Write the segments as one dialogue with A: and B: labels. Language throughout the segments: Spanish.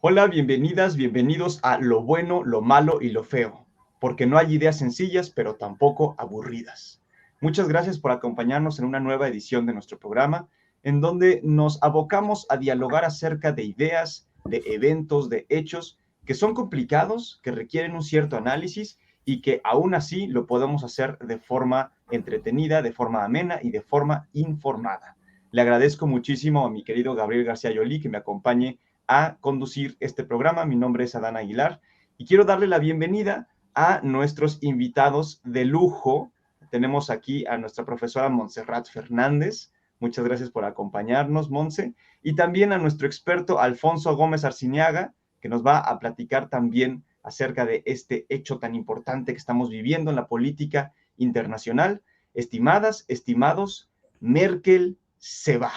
A: Hola, bienvenidas, bienvenidos a Lo bueno, lo malo y lo feo, porque no hay ideas sencillas, pero tampoco aburridas. Muchas gracias por acompañarnos en una nueva edición de nuestro programa, en donde nos abocamos a dialogar acerca de ideas, de eventos, de hechos que son complicados, que requieren un cierto análisis y que aún así lo podemos hacer de forma entretenida, de forma amena y de forma informada. Le agradezco muchísimo a mi querido Gabriel García Yolí que me acompañe a conducir este programa. Mi nombre es Adán Aguilar y quiero darle la bienvenida a nuestros invitados de lujo. Tenemos aquí a nuestra profesora Montserrat Fernández. Muchas gracias por acompañarnos, Monse. Y también a nuestro experto Alfonso Gómez Arciniaga, que nos va a platicar también acerca de este hecho tan importante que estamos viviendo en la política internacional. Estimadas, estimados, Merkel se va.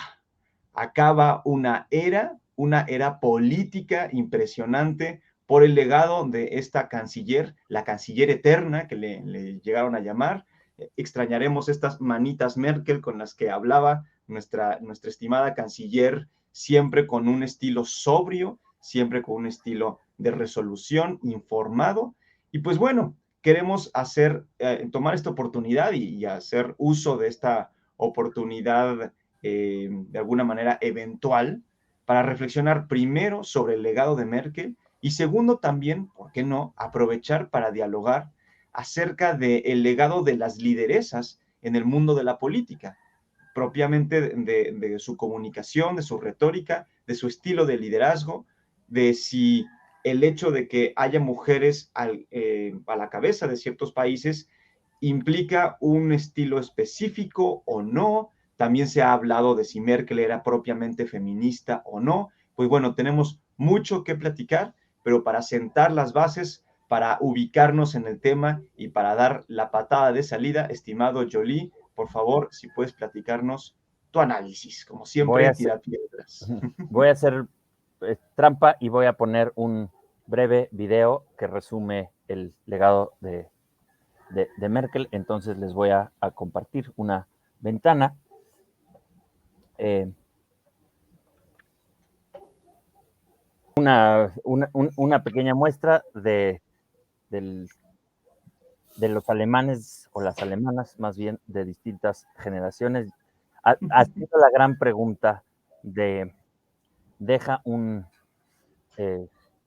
A: Acaba una era política impresionante por el legado de esta canciller, la canciller eterna que le llegaron a llamar. Extrañaremos estas manitas Merkel con las que hablaba nuestra estimada canciller, siempre con un estilo sobrio, siempre con un estilo de resolución, informado. Y pues bueno, queremos tomar esta oportunidad y hacer uso de esta oportunidad de alguna manera eventual para reflexionar primero sobre el legado de Merkel y segundo también, ¿por qué no?, aprovechar para dialogar acerca del legado de las lideresas en el mundo de la política, propiamente de su comunicación, de su retórica, de su estilo de liderazgo, de si el hecho de que haya mujeres a la cabeza de ciertos países implica un estilo específico o no. También se ha hablado de si Merkel era propiamente feminista o no. Pues bueno, tenemos mucho que platicar, pero para sentar las bases, para ubicarnos en el tema y para dar la patada de salida, estimado Jolie, por favor, si puedes platicarnos tu análisis, como
B: Voy a
A: siempre,
B: hacer,
A: tira piedras.
B: voy a hacer trampa y voy a poner un breve video que resume el legado de Merkel. Entonces les voy a compartir una ventana. Eh, una pequeña muestra del, de los alemanes o las alemanas, más bien de distintas generaciones, haciendo la gran pregunta de deja un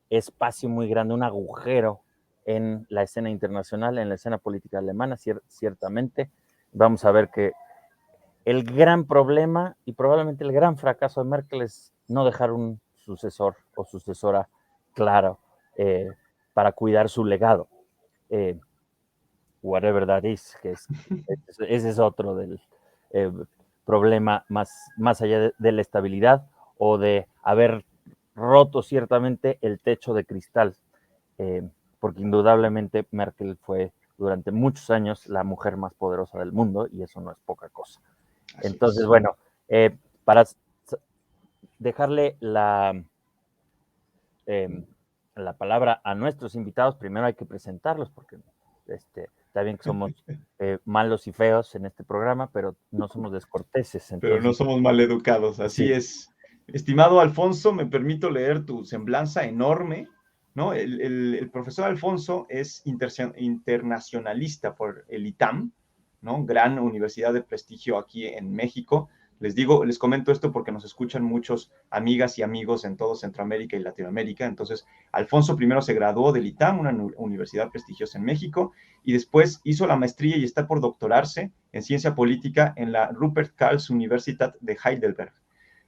B: espacio muy grande, un agujero en la escena internacional, en la escena política alemana, ciertamente. Vamos a ver que el gran problema y probablemente el gran fracaso de Merkel es no dejar un sucesor o sucesora claro para cuidar su legado. Whatever that is, ese es otro del problema más allá de la estabilidad o de haber roto ciertamente el techo de cristal, porque indudablemente Merkel fue durante muchos años la mujer más poderosa del mundo y eso no es poca cosa.
A: Así
B: Entonces,
A: es.
B: bueno, para dejarle la palabra a nuestros invitados, primero hay que presentarlos porque está bien que somos malos y feos en este programa, pero no somos descorteses.
A: Pero no
B: Entonces,
A: somos maleducados, así
B: sí,
A: es. Estimado Alfonso, me permito leer tu semblanza enorme, ¿no? El profesor Alfonso es internacionalista por el ITAM, ¿no? Gran universidad de prestigio aquí en México. Les comento esto porque nos escuchan muchos amigas y amigos en todo Centroamérica y Latinoamérica. Entonces, Alfonso primero se graduó del ITAM, una universidad prestigiosa en México, y después hizo la maestría y está por doctorarse en ciencia política en la Rupert Karls Universität de Heidelberg.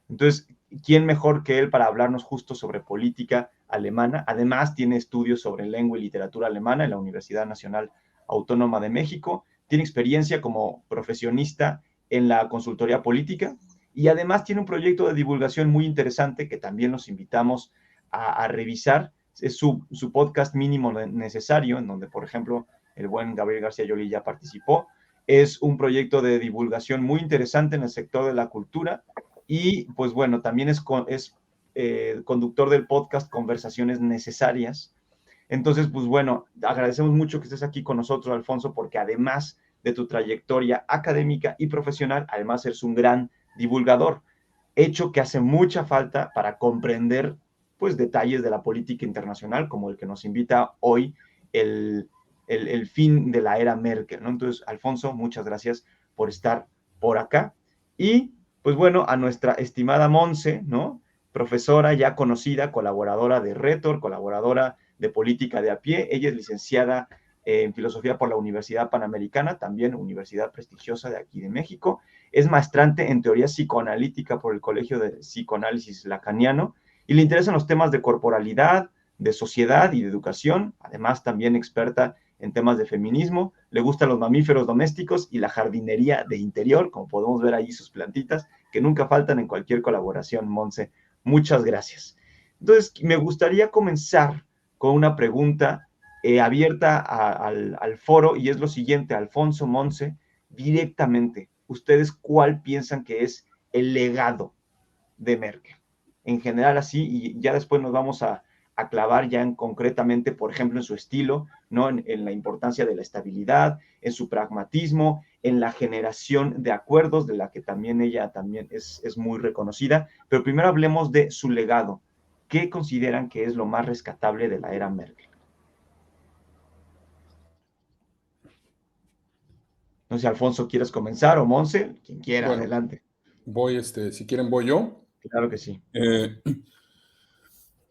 A: Entonces, ¿quién mejor que él para hablarnos justo sobre política alemana? Además, tiene estudios sobre lengua y literatura alemana en la Universidad Nacional Autónoma de México, tiene experiencia como profesionista en la consultoría política y además tiene un proyecto de divulgación muy interesante que también los invitamos a revisar. Es su podcast mínimo necesario, en donde, por ejemplo, el buen Gabriel García Yoli ya participó. Es un proyecto de divulgación muy interesante en el sector de la cultura y pues bueno, también es conductor del podcast Conversaciones Necesarias. Entonces, pues bueno, agradecemos mucho que estés aquí con nosotros, Alfonso, porque además de tu trayectoria académica y profesional, además eres un gran divulgador, hecho que hace mucha falta para comprender pues, detalles de la política internacional, como el que nos invita hoy el fin de la era Merkel, ¿no? Entonces, Alfonso, muchas gracias por estar por acá. Y, pues bueno, a nuestra estimada Monse, ¿no? Profesora ya conocida, colaboradora de Retor, colaboradora de política de a pie. Ella es licenciada en filosofía por la Universidad Panamericana, también universidad prestigiosa de aquí de México. Es maestrante en teoría psicoanalítica por el Colegio de Psicoanálisis Lacaniano y le interesan los temas de corporalidad, de sociedad y de educación. Además, también experta en temas de feminismo. Le gustan los mamíferos domésticos y la jardinería de interior, como podemos ver ahí sus plantitas, que nunca faltan en cualquier colaboración, Monse. Muchas gracias. Entonces, me gustaría comenzar con una pregunta abierta al foro, y es lo siguiente, Alfonso, Monse, directamente, ¿ustedes cuál piensan que es el legado de Merkel? En general así, y ya después nos vamos a clavar ya en concretamente, por ejemplo, en su estilo, ¿no? En la importancia de la estabilidad, en su pragmatismo, en la generación de acuerdos, de la que también ella también es muy reconocida. Pero primero hablemos de su legado. ¿Qué consideran que es lo más rescatable de la era Merkel? No sé, Alfonso, ¿quieres comenzar o Monse? Quien quiera,
C: Bueno,
A: adelante.
C: voy, si quieren voy yo.
A: Claro que sí.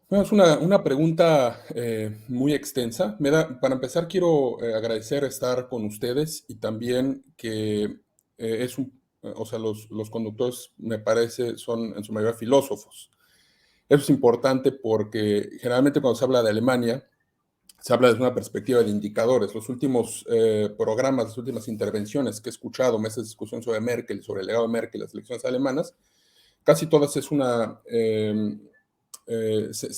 C: Bueno, es una pregunta muy extensa. Para empezar, quiero agradecer estar con ustedes y también que o sea, los conductores me parece son en su mayoría filósofos. Eso es importante porque generalmente cuando se habla de Alemania, se habla desde una perspectiva de indicadores. Los últimos programas, las últimas intervenciones que he escuchado, mesas de discusión sobre Merkel, sobre el legado de Merkel, las elecciones alemanas, casi todas se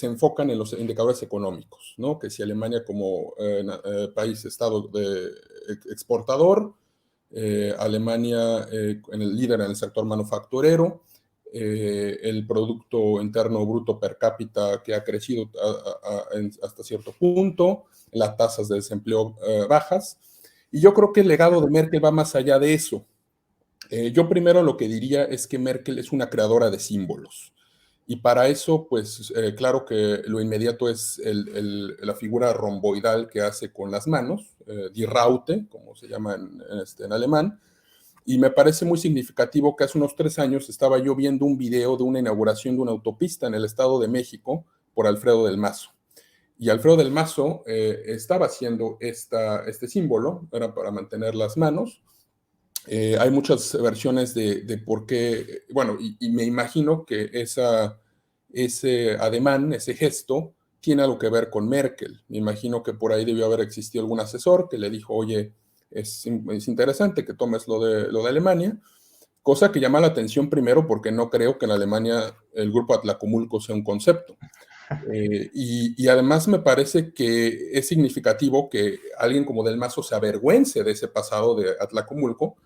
C: enfocan en los indicadores económicos, ¿no? Que si Alemania como país, estado exportador, Alemania en el líder en el sector manufacturero, el Producto Interno Bruto per cápita que ha crecido hasta cierto punto, las tasas de desempleo bajas. Y yo creo que el legado de Merkel va más allá de eso. Yo primero lo que diría es que Merkel es una creadora de símbolos. Y para eso, pues claro que lo inmediato es la figura romboidal que hace con las manos, die Raute, como se llama en alemán. Y me parece muy significativo que hace unos 3 años estaba yo viendo un video de una inauguración de una autopista en el Estado de México por Alfredo del Mazo. Y Alfredo del Mazo estaba haciendo este símbolo, era para mantener las manos. Hay muchas versiones de por qué, bueno, y me imagino que ese ademán, ese gesto, tiene algo que ver con Merkel. Me imagino que por ahí debió haber existido algún asesor que le dijo, oye, es interesante que tomes lo de Alemania, cosa que llama la atención primero porque no creo que en Alemania el grupo Atlacomulco sea un concepto. Y además me parece que es significativo que alguien como Del Mazo se avergüence de ese pasado de Atlacomulco,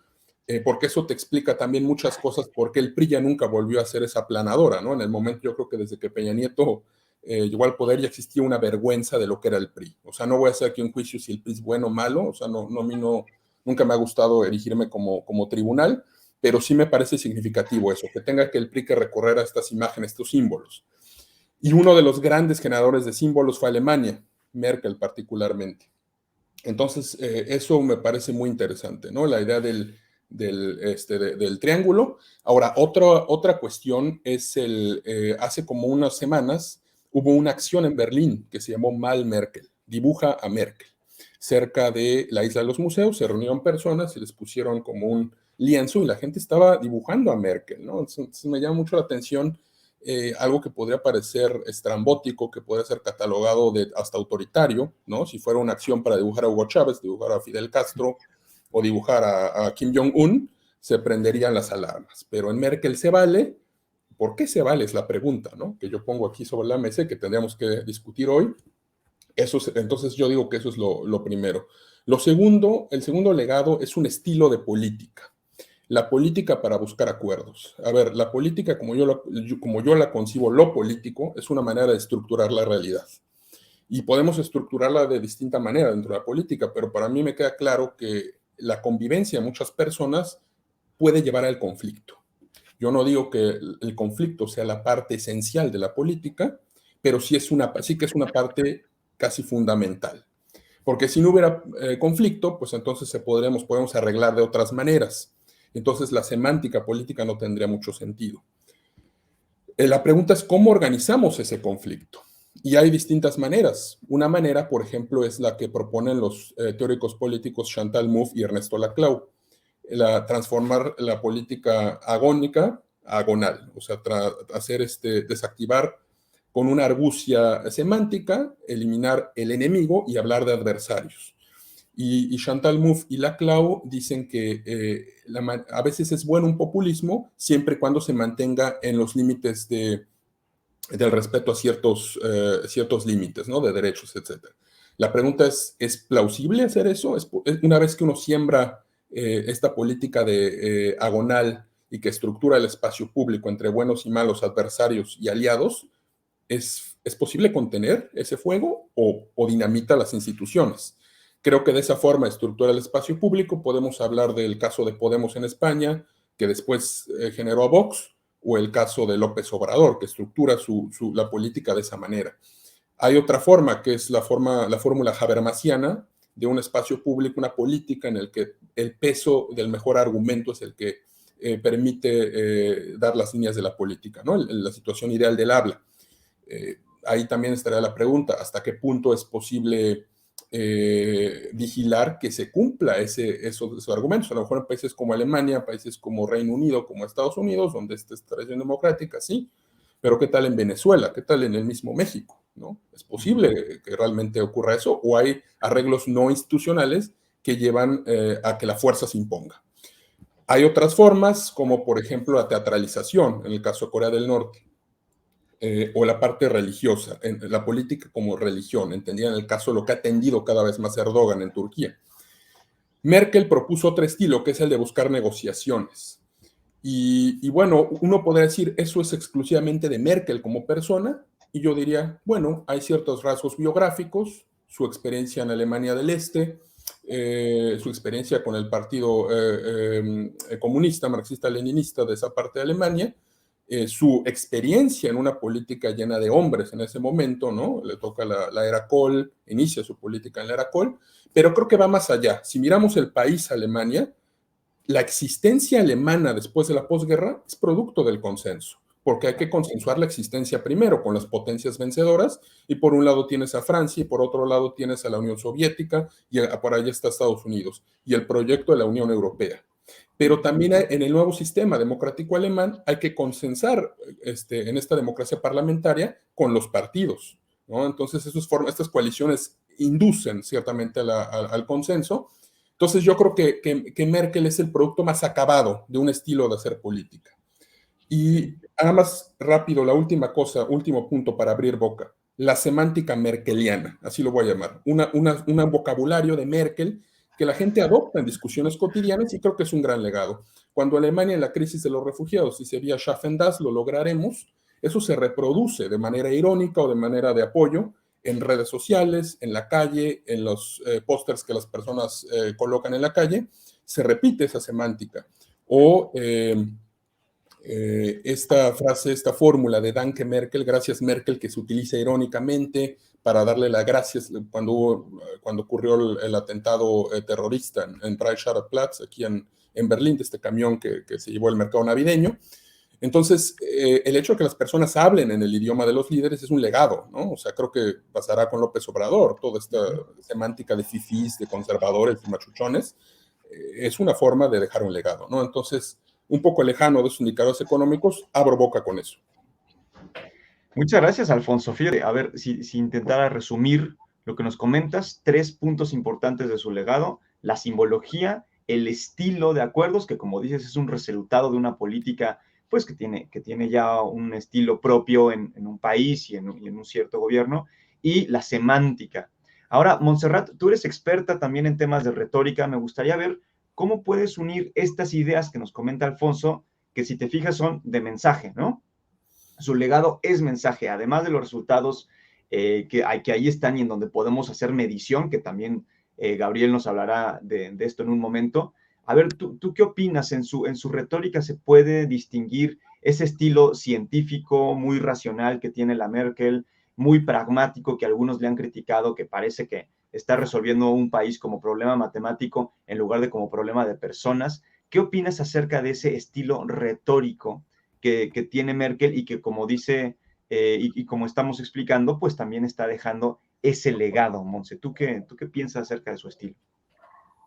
C: porque eso te explica también muchas cosas, porque el PRI ya nunca volvió a ser esa aplanadora, ¿no? En el momento, yo creo que desde que Peña Nieto llegó al poder ya existía una vergüenza de lo que era el PRI. O sea, no voy a hacer aquí un juicio si el PRI es bueno o malo, o sea, a mí nunca me ha gustado erigirme como tribunal, pero sí me parece significativo eso, que tenga que el PRI que recorrer a estas imágenes, estos símbolos. Y uno de los grandes generadores de símbolos fue Alemania, Merkel particularmente. Entonces, eso me parece muy interesante, ¿no? La idea del triángulo. Ahora, otra cuestión es hace como unas semanas hubo una acción en Berlín que se llamó Mal Merkel, dibuja a Merkel. Cerca de la Isla de los Museos se reunieron personas y les pusieron como un lienzo y la gente estaba dibujando a Merkel, ¿no? Entonces me llama mucho la atención algo que podría parecer estrambótico, que podría ser catalogado de hasta autoritario, ¿no? Si fuera una acción para dibujar a Hugo Chávez, dibujar a Fidel Castro o dibujar a Kim Jong-un, se prenderían las alarmas. Pero en Merkel se vale. ¿Por qué se vale? Es la pregunta, ¿no? Que yo pongo aquí sobre la mesa y que tendríamos que discutir hoy. Entonces yo digo que eso es lo primero. El segundo legado es un estilo de política. La política para buscar acuerdos. A ver, la política, como yo la concibo, lo político, es una manera de estructurar la realidad. Y podemos estructurarla de distinta manera dentro de la política, pero para mí me queda claro que la convivencia de muchas personas puede llevar al conflicto. Yo no digo que el conflicto sea la parte esencial de la política, pero sí que es una parte casi fundamental. Porque si no hubiera conflicto, pues entonces podemos arreglar de otras maneras. Entonces la semántica política no tendría mucho sentido. La pregunta es cómo organizamos ese conflicto. Y hay distintas maneras. Una manera, por ejemplo, es la que proponen los teóricos políticos Chantal Mouffe y Ernesto Laclau, transformar la política agónica a agonal, o sea, desactivar con una argucia semántica, eliminar el enemigo y hablar de adversarios. Y Chantal Mouffe y Laclau dicen que a veces es bueno un populismo siempre y cuando se mantenga en los límites del respeto a ciertos límites, ¿no? De derechos, etc. La pregunta ¿es plausible hacer eso? Una vez que uno siembra esta política de agonal y que estructura el espacio público entre buenos y malos, adversarios y aliados, ¿es posible contener ese fuego o dinamita las instituciones? Creo que de esa forma estructura el espacio público. Podemos hablar del caso de Podemos en España, que después generó a Vox, o el caso de López Obrador, que estructura la política de esa manera. Hay otra forma, que es la fórmula habermasiana de un espacio público, una política en el que el peso del mejor argumento es el que permite dar las líneas de la política, ¿no? La situación ideal del habla. Ahí también estaría la pregunta, ¿hasta qué punto es posible vigilar que se cumpla esos argumentos? A lo mejor en países como Alemania, países como Reino Unido, como Estados Unidos, donde esta es tradición democrática, sí, pero ¿qué tal en Venezuela? ¿Qué tal en el mismo México? ¿No? ¿Es posible que realmente ocurra eso? ¿O hay arreglos no institucionales que llevan a que la fuerza se imponga? Hay otras formas, como por ejemplo la teatralización, en el caso de Corea del Norte, o la parte religiosa, la política como religión, entendida en el caso de lo que ha tendido cada vez más Erdogan en Turquía. Merkel propuso otro estilo, que es el de buscar negociaciones. Y bueno, uno podría decir, eso es exclusivamente de Merkel como persona, y yo diría, bueno, hay ciertos rasgos biográficos, su experiencia en Alemania del Este, su experiencia con el partido comunista, marxista-leninista de esa parte de Alemania, su experiencia en una política llena de hombres en ese momento, ¿no? Le toca la era Kohl, inicia su política en la era Kohl, pero creo que va más allá. Si miramos el país Alemania, la existencia alemana después de la posguerra es producto del consenso, porque hay que consensuar la existencia primero con las potencias vencedoras, y por un lado tienes a Francia y por otro lado tienes a la Unión Soviética, y por allá está Estados Unidos, y el proyecto de la Unión Europea. Pero también en el nuevo sistema democrático alemán hay que consensar en esta democracia parlamentaria con los partidos, ¿no? Entonces estas coaliciones inducen ciertamente al consenso. Entonces yo creo que Merkel es el producto más acabado de un estilo de hacer política. Y nada más rápido, último punto para abrir boca, la semántica merkeliana, así lo voy a llamar, un vocabulario de Merkel que la gente adopta en discusiones cotidianas, y creo que es un gran legado. Cuando Alemania en la crisis de los refugiados dice vía Schaffen das, lo lograremos, eso se reproduce de manera irónica o de manera de apoyo en redes sociales, en la calle, en los pósters que las personas colocan en la calle, se repite esa semántica. O esta frase, esta fórmula de Danke Merkel, gracias Merkel, que se utiliza irónicamente para darle las gracias cuando ocurrió el atentado terrorista en Breitscheidplatz, aquí en Berlín, de este camión que se llevó al mercado navideño. Entonces, el hecho de que las personas hablen en el idioma de los líderes es un legado, ¿no? O sea, creo que pasará con López Obrador, toda esta semántica de fifís, de conservadores, de machuchones, es una forma de dejar un legado, ¿no? Entonces, un poco lejano de sus indicadores económicos, abro boca con eso.
A: Muchas gracias, Alfonso. Fíjate, a ver, si intentara resumir lo que nos comentas, 3 puntos importantes de su legado: la simbología, el estilo de acuerdos, que como dices es un resultado de una política pues que tiene ya un estilo propio en un país y en un cierto gobierno, y la semántica. Ahora, Montserrat, tú eres experta también en temas de retórica. Me gustaría ver cómo puedes unir estas ideas que nos comenta Alfonso, que si te fijas son de mensaje, ¿no? Su legado es mensaje, además de los resultados que ahí están y en donde podemos hacer medición, que también Gabriel nos hablará de esto en un momento. A ver, ¿tú qué opinas? ¿En su retórica se puede distinguir ese estilo científico muy racional que tiene la Merkel, muy pragmático, que algunos le han criticado, que parece que está resolviendo un país como problema matemático en lugar de como problema de personas. ¿Qué opinas acerca de ese estilo retórico que tiene Merkel y que, como dice y como estamos explicando, pues también está dejando ese legado? Monse, ¿tú qué piensas acerca de su estilo?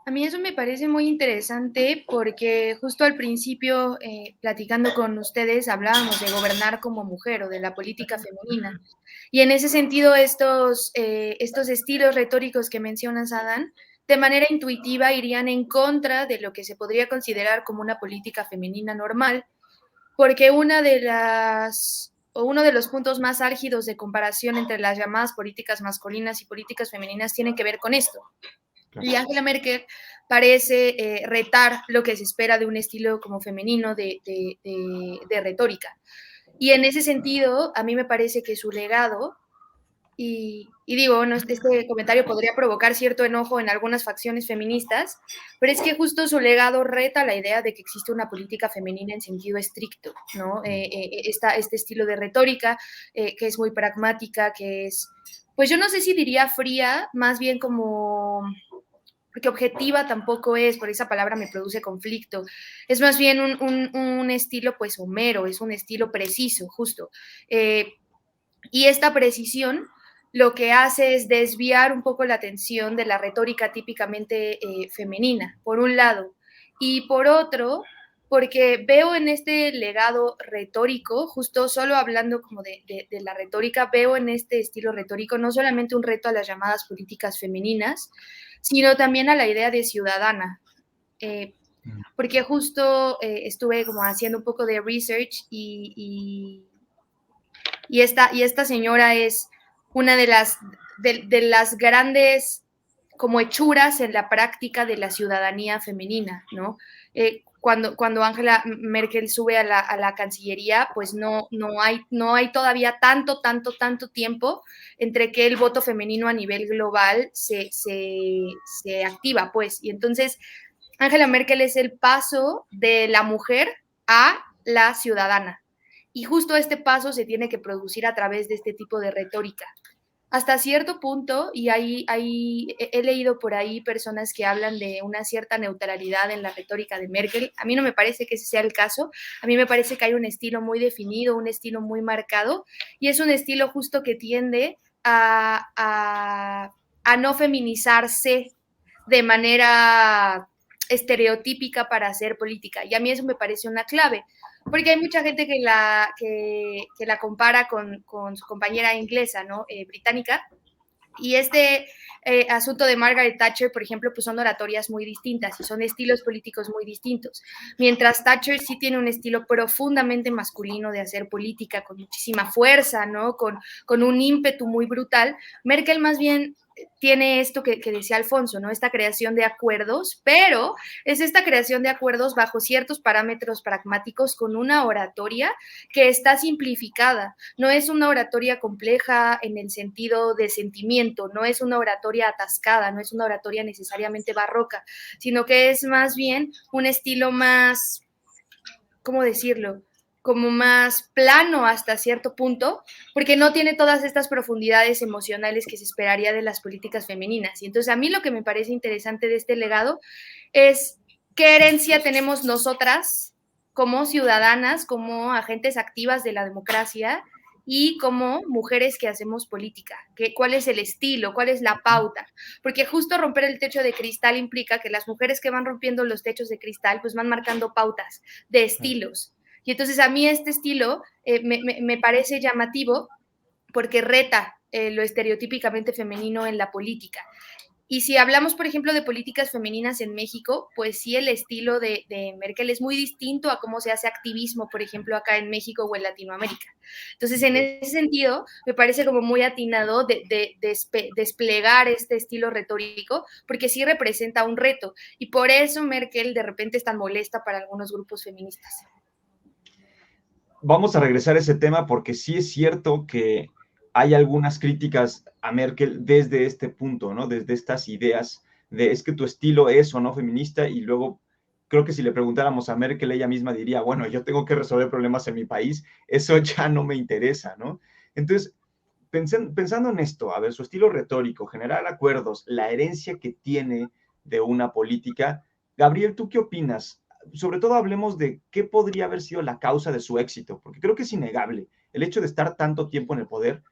D: A mí eso me parece muy interesante porque justo al principio, platicando con ustedes, hablábamos de gobernar como mujer o de la política femenina. Y en ese sentido, estos estilos retóricos que mencionas, Adán, de manera intuitiva irían en contra de lo que se podría considerar como una política femenina normal, porque uno de los puntos más álgidos de comparación entre las llamadas políticas masculinas y políticas femeninas tiene que ver con esto. Claro. Y Angela Merkel parece retar lo que se espera de un estilo como femenino de retórica. Y en ese sentido, a mí me parece que su legado, y digo, bueno, este comentario podría provocar cierto enojo en algunas facciones feministas, pero es que justo su legado reta la idea de que existe una política femenina en sentido estricto, ¿no? Este estilo de retórica que es muy pragmática, que es, pues yo no sé si diría fría, más bien como, porque objetiva tampoco es, por esa palabra me produce conflicto, es más bien un estilo pues homero, es un estilo preciso, justo. Y esta precisión lo que hace es desviar un poco la atención de la retórica típicamente femenina, por un lado, y por otro, porque veo en este legado retórico, justo solo hablando como de la retórica, veo en este estilo retórico no solamente un reto a las llamadas políticas femeninas, sino también a la idea de ciudadana. Porque justo estuve como haciendo un poco de research y esta señora es una de las grandes como hechuras en la práctica de la ciudadanía femenina, ¿no? Cuando Angela Merkel sube a la Cancillería, pues no hay todavía tanto tiempo entre que el voto femenino a nivel global se activa, pues. Y entonces Angela Merkel es el paso de la mujer a la ciudadana. Y justo este paso se tiene que producir a través de este tipo de retórica. Hasta cierto punto, y he leído por ahí personas que hablan de una cierta neutralidad en la retórica de Merkel. A mí no me parece que ese sea el caso. A mí me parece que hay un estilo muy definido, un estilo muy marcado, y es un estilo justo que tiende a no feminizarse de manera estereotípica para hacer política. Y a mí eso me parece una clave, porque hay mucha gente que la compara con su compañera inglesa, ¿no? Británica, y asunto de Margaret Thatcher, por ejemplo, pues son oratorias muy distintas y son estilos políticos muy distintos. Mientras Thatcher sí tiene un estilo profundamente masculino de hacer política, con muchísima fuerza, ¿no? Con un ímpetu muy brutal, Merkel más bien tiene esto que decía Alfonso, ¿no? Esta creación de acuerdos, pero es esta creación de acuerdos bajo ciertos parámetros pragmáticos con una oratoria que está simplificada. No es una oratoria compleja en el sentido de sentimiento, no es una oratoria atascada, no es una oratoria necesariamente barroca, sino que es más bien un estilo más, ¿cómo decirlo?, como más plano hasta cierto punto, porque no tiene todas estas profundidades emocionales que se esperaría de las políticas femeninas. Y entonces a mí lo que me parece interesante de este legado es qué herencia tenemos nosotras como ciudadanas, como agentes activas de la democracia y como mujeres que hacemos política. ¿Cuál es el estilo? ¿Cuál es la pauta? Porque justo romper el techo de cristal implica que las mujeres que van rompiendo los techos de cristal pues van marcando pautas de estilos. Y entonces a mí este estilo me parece llamativo porque reta lo estereotípicamente femenino en la política. Y si hablamos, por ejemplo, de políticas femeninas en México, pues sí, el estilo de Merkel es muy distinto a cómo se hace activismo, por ejemplo, acá en México o en Latinoamérica. Entonces, en ese sentido, me parece como muy atinado desplegar este estilo retórico, porque sí representa un reto. Y por eso Merkel de repente es tan molesta para algunos grupos feministas.
A: Vamos a regresar a ese tema porque sí es cierto que hay algunas críticas a Merkel desde este punto, ¿no? Desde estas ideas de es que tu estilo es o no feminista, y luego creo que si le preguntáramos a Merkel, ella misma diría, bueno, yo tengo que resolver problemas en mi país, eso ya no me interesa, ¿no? Entonces, pensando en esto, a ver, su estilo retórico, generar acuerdos, la herencia que tiene de una política, Gabriel, ¿tú qué opinas? Sobre todo hablemos de qué podría haber sido la causa de su éxito, porque creo que es innegable. El hecho de estar tanto tiempo en el poder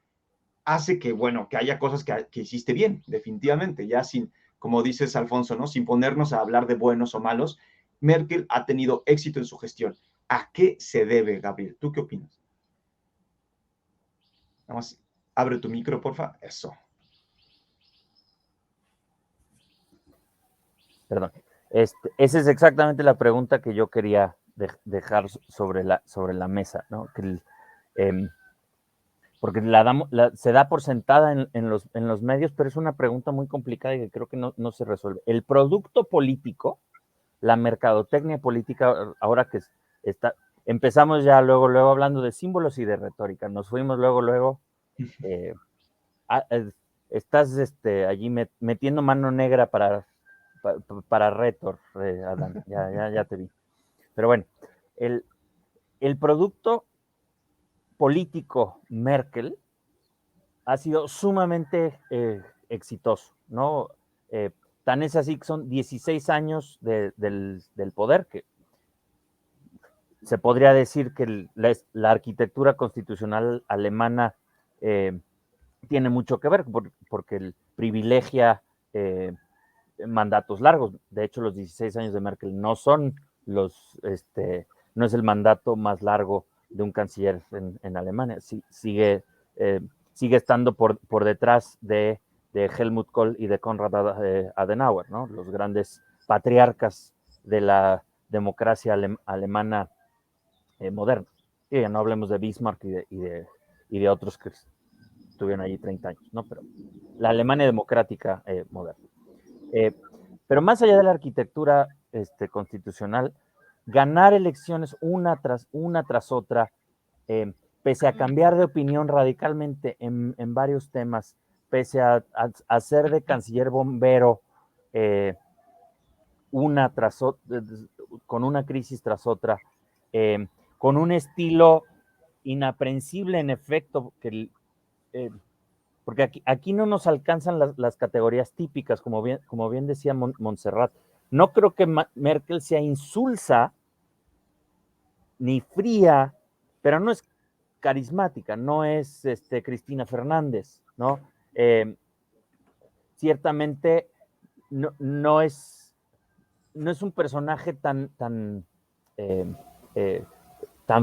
A: hace que, bueno, que haya cosas que hiciste bien, definitivamente, ya sin, como dices, Alfonso, ¿no? Sin ponernos a hablar de buenos o malos, Merkel ha tenido éxito en su gestión. ¿A qué se debe, Gabriel? ¿Tú qué opinas? Nada más abre tu micro, porfa. Eso.
B: Perdón. Esa es exactamente la pregunta que yo quería dejar sobre la mesa, ¿no? Porque se da por sentada en los medios, pero es una pregunta muy complicada y que creo que no se resuelve. El producto político, la mercadotecnia política, ahora que empezamos ya luego hablando de símbolos y de retórica, nos fuimos luego, estás allí metiendo mano negra para Retor, Adán, ya te vi. Pero bueno, el producto político Merkel ha sido sumamente exitoso, ¿no? Tan es así que son 16 años del poder, que se podría decir que la arquitectura constitucional alemana tiene mucho que ver, porque privilegia mandatos largos. De hecho, los 16 años de Merkel no son no es el mandato más largo de un canciller en Alemania. Sigue estando por detrás de Helmut Kohl y de Konrad Adenauer, ¿no? Los grandes patriarcas de la democracia alemana moderna. Y ya no hablemos de Bismarck y de otros que estuvieron allí 30 años, ¿no? Pero la Alemania democrática moderna. Pero más allá de la arquitectura constitucional, ganar elecciones una tras otra, pese a cambiar de opinión radicalmente en varios temas, pese a ser de canciller bombero con una crisis tras otra, con un estilo inaprensible en efecto, porque aquí no nos alcanzan las categorías típicas, como bien decía Montserrat. No creo que Merkel sea insulsa ni fría, pero no es carismática, no es Cristina Fernández, ¿no? Ciertamente no es un personaje tan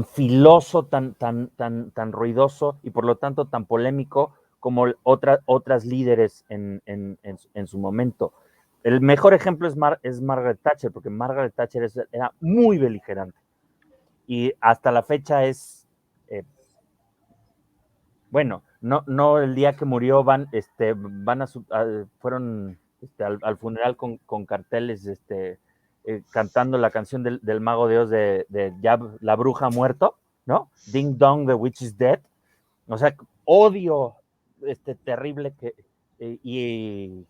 B: filoso, tan ruidoso y por lo tanto tan polémico como otras líderes en su momento. El mejor ejemplo es Margaret Thatcher, porque Margaret Thatcher era muy beligerante y hasta la fecha bueno, no el día que murió fueron al funeral con carteles cantando la canción del Mago de Oz de ya la bruja ha muerto, ¿no? Ding dong, the witch is dead. O sea, odio terrible y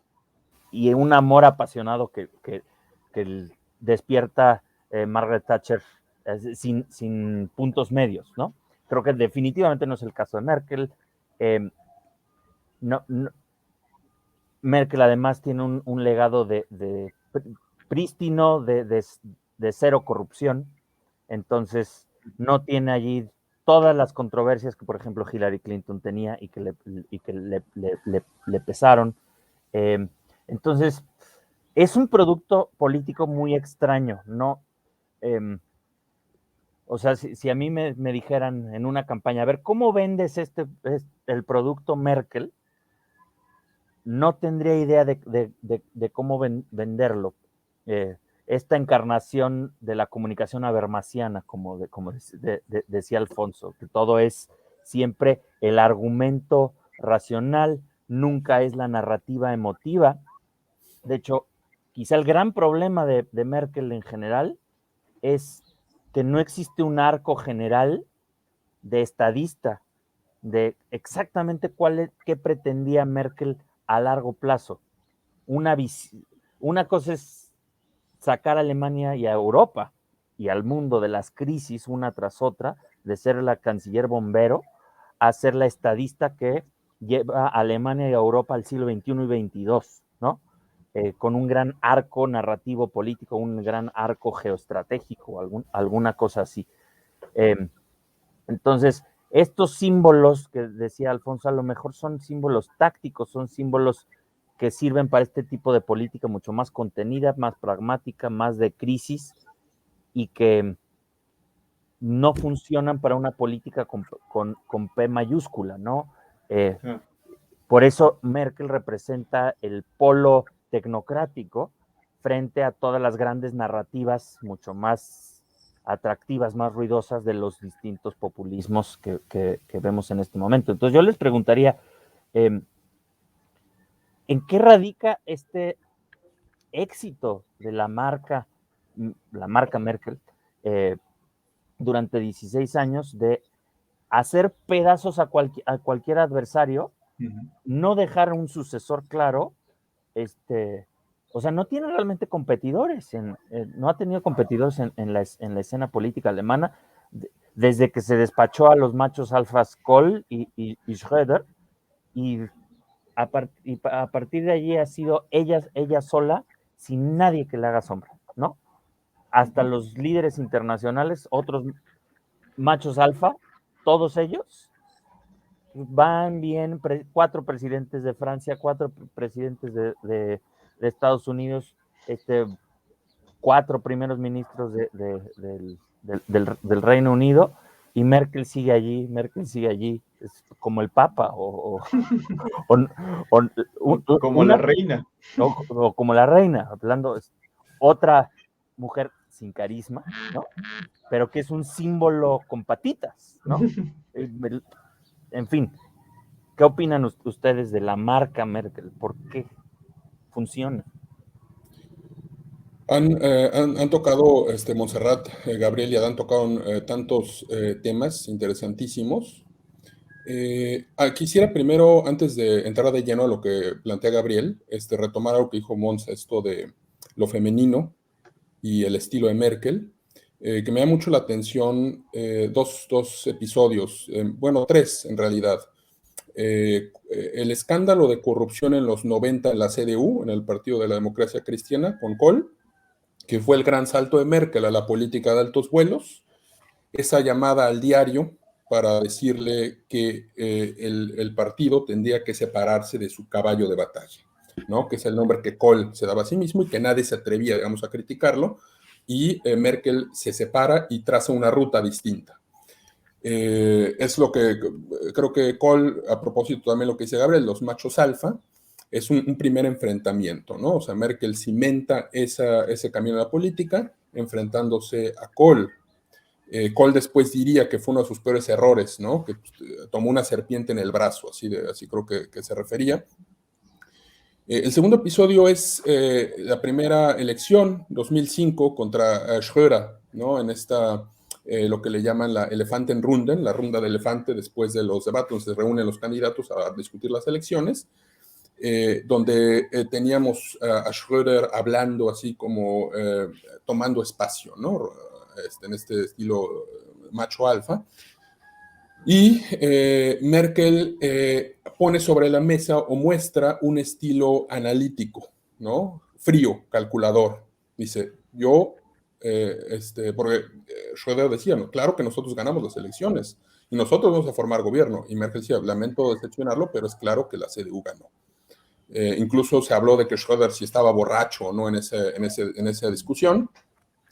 B: un amor apasionado que despierta Margaret Thatcher sin puntos medios, ¿no? Creo que definitivamente no es el caso de Merkel. Merkel además tiene un legado de prístino, de cero corrupción, entonces no tiene allí todas las controversias que, por ejemplo, Hillary Clinton tenía y que le pesaron. Entonces, es un producto político muy extraño, ¿no? O sea, si a mí me dijeran en una campaña, a ver, ¿cómo vendes el producto Merkel? No tendría idea de cómo venderlo. Esta encarnación de la comunicación habermasiana, como decía Alfonso, que todo es siempre el argumento racional, nunca es la narrativa emotiva. De hecho, quizá el gran problema de Merkel en general es que no existe un arco general de estadista de exactamente qué pretendía Merkel a largo plazo. Una cosa es sacar a Alemania y a Europa y al mundo de las crisis una tras otra, de ser la canciller bombero a ser la estadista que lleva a Alemania y a Europa al siglo XXI y XXII, ¿no? Con un gran arco narrativo político, un gran arco geoestratégico, alguna cosa así. Entonces, estos símbolos que decía Alfonso, a lo mejor son símbolos tácticos, son símbolos que sirven para este tipo de política mucho más contenida, más pragmática, más de crisis, y que no funcionan para una política con P mayúscula, ¿no? Por eso Merkel representa el polo tecnocrático frente a todas las grandes narrativas mucho más atractivas, más ruidosas de los distintos populismos que vemos en este momento. Entonces yo les preguntaría, ¿en qué radica este éxito de la marca Merkel durante 16 años de hacer pedazos a cualquier adversario, no dejar un sucesor claro, o sea, no tiene realmente competidores, no ha tenido competidores en la escena política alemana desde que se despachó a los machos alfas Kohl y Schröder, y a partir de allí ha sido ella sola, sin nadie que le haga sombra, ¿no? Hasta los líderes internacionales, otros machos alfa, todos ellos van bien, 4 presidentes de Francia, 4 presidentes de Estados Unidos, 4 primeros ministros del Reino Unido, y Merkel sigue allí, es como el Papa,
A: como la reina.
B: O como la reina, hablando, es otra mujer sin carisma, ¿no? Pero que es un símbolo con patitas, ¿no? En fin, ¿qué opinan ustedes de la marca Merkel? ¿Por qué funciona?
C: Han tocado, Montserrat, Gabriel y Adán tocaron tantos temas interesantísimos. Quisiera primero, antes de entrar de lleno a lo que plantea Gabriel, retomar algo que dijo Monza, esto de lo femenino y el estilo de Merkel, que me da mucho la atención, dos episodios, bueno, 3 en realidad. El escándalo de corrupción en los 90 en la CDU, en el Partido de la Democracia Cristiana, con Kohl, que fue el gran salto de Merkel a la política de altos vuelos, esa llamada al diario para decirle que el partido tendría que separarse de su caballo de batalla, ¿no? Que es el nombre que Kohl se daba a sí mismo y que nadie se atrevía, digamos, a criticarlo, y Merkel se separa y traza una ruta distinta. Es lo que creo que Kohl, a propósito también lo que dice Gabriel, los machos alfa, es un primer enfrentamiento, ¿no? O sea, Merkel cimenta ese camino de la política enfrentándose a Kohl. Kohl después diría que fue uno de sus peores errores, ¿no? Que tomó una serpiente en el brazo, así creo que se refería. El segundo episodio es la primera elección, 2005, contra Schröder, ¿no? En lo que le llaman la Elefantenrunden, la ronda de elefante después de los debates, donde se reúnen los candidatos a discutir las elecciones, donde teníamos a Schröder hablando así como tomando espacio, ¿no? En este estilo macho alfa. Y Merkel pone sobre la mesa o muestra un estilo analítico, ¿no? Frío, calculador. Dice, porque Schröder decía, ¿no? Claro que nosotros ganamos las elecciones y nosotros vamos a formar gobierno. Y Merkel decía, lamento decepcionarlo, pero es claro que la CDU ganó. Incluso se habló de que Schröder si estaba borracho o no en esa discusión,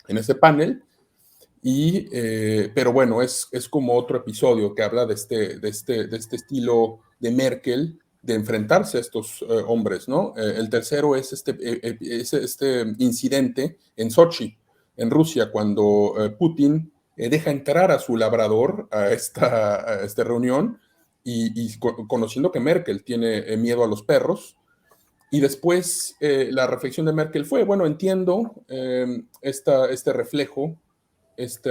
C: en ese panel. Pero bueno, es como otro episodio que habla de este estilo de Merkel de enfrentarse a estos hombres, ¿no? El tercero es este incidente en Sochi, en Rusia, cuando Putin deja entrar a su labrador a esta reunión y conociendo que Merkel tiene miedo a los perros. Y después la reflexión de Merkel fue, bueno, entiendo este reflejo, este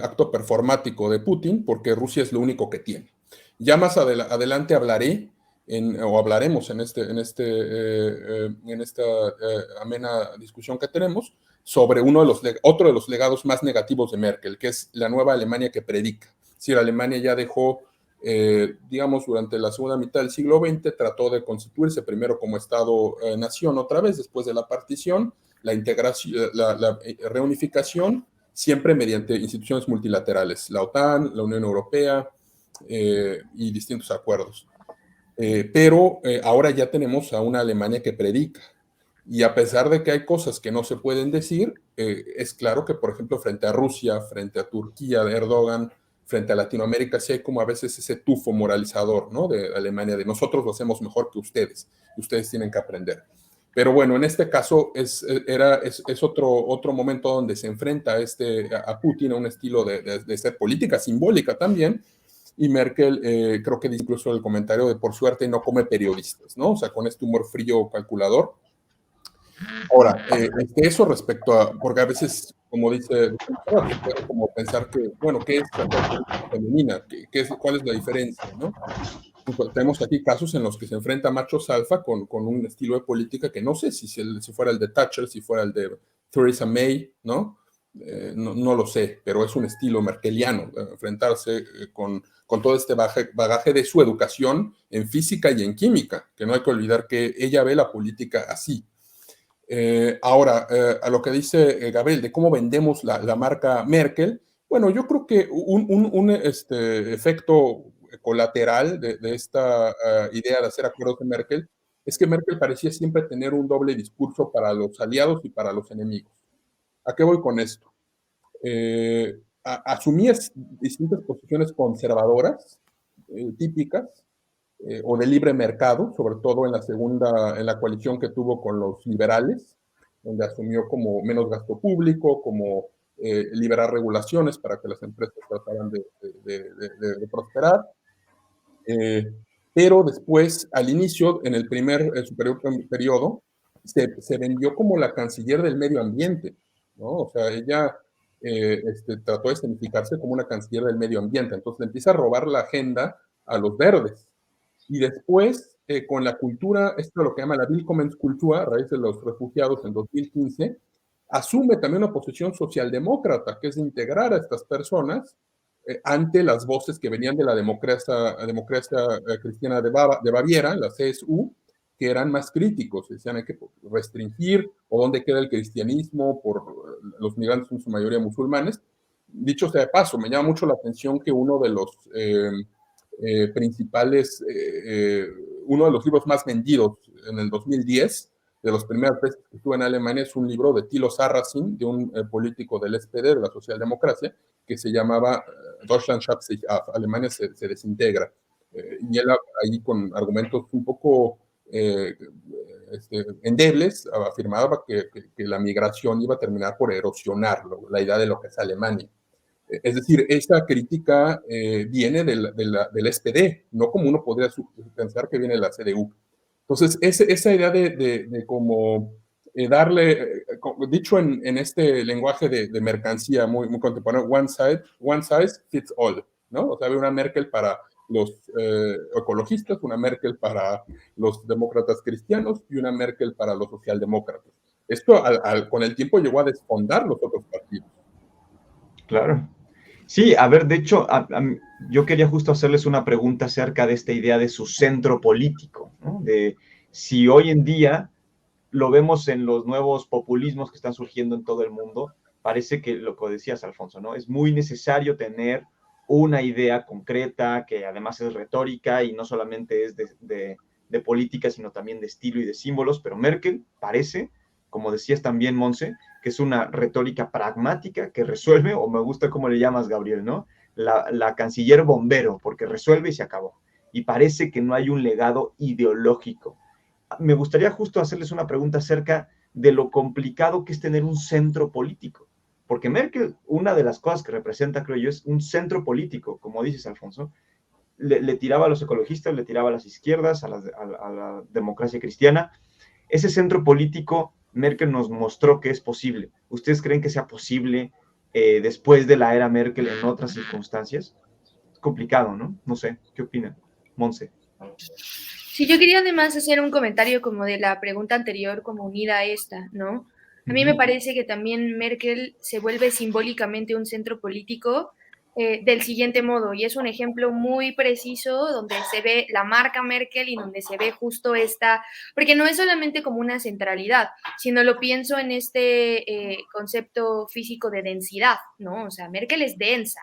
C: acto performático de Putin, porque Rusia es lo único que tiene. Ya más adelante hablaremos en esta amena discusión que tenemos sobre otro de los legados más negativos de Merkel, que es la nueva Alemania que predica. Es decir, Alemania ya dejó digamos, durante la segunda mitad del siglo XX trató de constituirse primero como Estado-nación otra vez después de la partición, la integración, la reunificación, siempre mediante instituciones multilaterales, la OTAN, la Unión Europea y distintos acuerdos. Pero ahora ya tenemos a una Alemania que predica. Y a pesar de que hay cosas que no se pueden decir, es claro que, por ejemplo, frente a Rusia, frente a Turquía de Erdogan, frente a Latinoamérica, sí hay como a veces ese tufo moralizador, ¿no? De Alemania, de nosotros lo hacemos mejor que ustedes, y ustedes tienen que aprender. Pero bueno, en este caso es otro momento donde se enfrenta a Putin a un estilo de ser política simbólica también, y Merkel, creo que dice incluso el comentario de por suerte no come periodistas, ¿no? O sea, con este humor frío calculador. Ahora, eso respecto a, porque a veces, como dice, se puede como pensar que, bueno, ¿qué es la política femenina? ¿Cuál es la diferencia, no? Pues, tenemos aquí casos en los que se enfrenta machos alfa con un estilo de política que no sé si fuera el de Thatcher, si fuera el de Theresa May, ¿no? No lo sé, pero es un estilo merkeliano, enfrentarse con todo este bagaje de su educación en física y en química, que no hay que olvidar que ella ve la política así. Ahora, a lo que dice Gabriel de cómo vendemos la marca Merkel, bueno, yo creo que un efecto colateral de esta idea de hacer acuerdos de Merkel es que Merkel parecía siempre tener un doble discurso para los aliados y para los enemigos. ¿A qué voy con esto? Asumía distintas posiciones conservadoras, típicas, o de libre mercado, sobre todo en la coalición que tuvo con los liberales, donde asumió como menos gasto público, como liberar regulaciones para que las empresas trataran de prosperar. Pero después, al inicio, en el primer periodo, se vendió como la canciller del medio ambiente, ¿no? O sea, ella trató de significarse como una canciller del medio ambiente, entonces empieza a robar la agenda a los verdes. Y después, con la cultura, esto es lo que llama la Willkommenskultur, a raíz de los refugiados en 2015, asume también una posición socialdemócrata, que es integrar a estas personas ante las voces que venían de la democracia cristiana de Baviera, la CSU, que eran más críticos, decían hay que restringir o dónde queda el cristianismo por los migrantes son su mayoría musulmanes. Dicho sea de paso, me llama mucho la atención que uno de los principales, uno de los libros más vendidos en el 2010, de los primeros veces que estuve en Alemania, es un libro de Thilo Sarrazin, de un político del SPD, de la socialdemocracia, que se llamaba Deutschland schafft sich ab, Alemania se desintegra. Y él ahí con argumentos un poco endebles afirmaba que la migración iba a terminar por erosionar la idea de lo que es Alemania. Es decir, esta crítica viene del SPD, no como uno podría pensar que viene de la CDU. Entonces, esa idea de como darle, dicho en este lenguaje de mercancía muy contemporáneo, one size fits all, ¿no? O sea, hay una Merkel para los ecologistas, una Merkel para los demócratas cristianos y una Merkel para los socialdemócratas. Esto con el tiempo llegó a desfondar los otros partidos.
A: Claro. Sí, a ver, de hecho, yo quería justo hacerles una pregunta acerca de esta idea de su centro político, ¿no? De si hoy en día lo vemos en los nuevos populismos que están surgiendo en todo el mundo, parece que lo que decías, Alfonso, ¿no? Es muy necesario tener una idea concreta, que además es retórica y no solamente es de política, sino también de estilo y de símbolos, pero Merkel parece, como decías también, Monse, que es una retórica pragmática que resuelve, o me gusta cómo le llamas, Gabriel, ¿no? La canciller bombero, porque resuelve y se acabó. Y parece que no hay un legado ideológico. Me gustaría justo hacerles una pregunta acerca de lo complicado que es tener un centro político. Porque Merkel, una de las cosas que representa, creo yo, es un centro político, como dices, Alfonso. Le tiraba a los ecologistas, le tiraba a las izquierdas, a la democracia cristiana. Ese centro político, Merkel nos mostró que es posible. ¿Ustedes creen que sea posible después de la era Merkel en otras circunstancias? Es complicado, ¿no? No sé, ¿qué opinan? Monse.
D: Sí, yo quería además hacer un comentario como de la pregunta anterior, como unida a esta, ¿no? A mí me parece que también Merkel se vuelve simbólicamente un centro político del siguiente modo, y es un ejemplo muy preciso donde se ve la marca Merkel y donde se ve justo esta, porque no es solamente como una centralidad, sino lo pienso en este concepto físico de densidad, ¿no? O sea, Merkel es densa.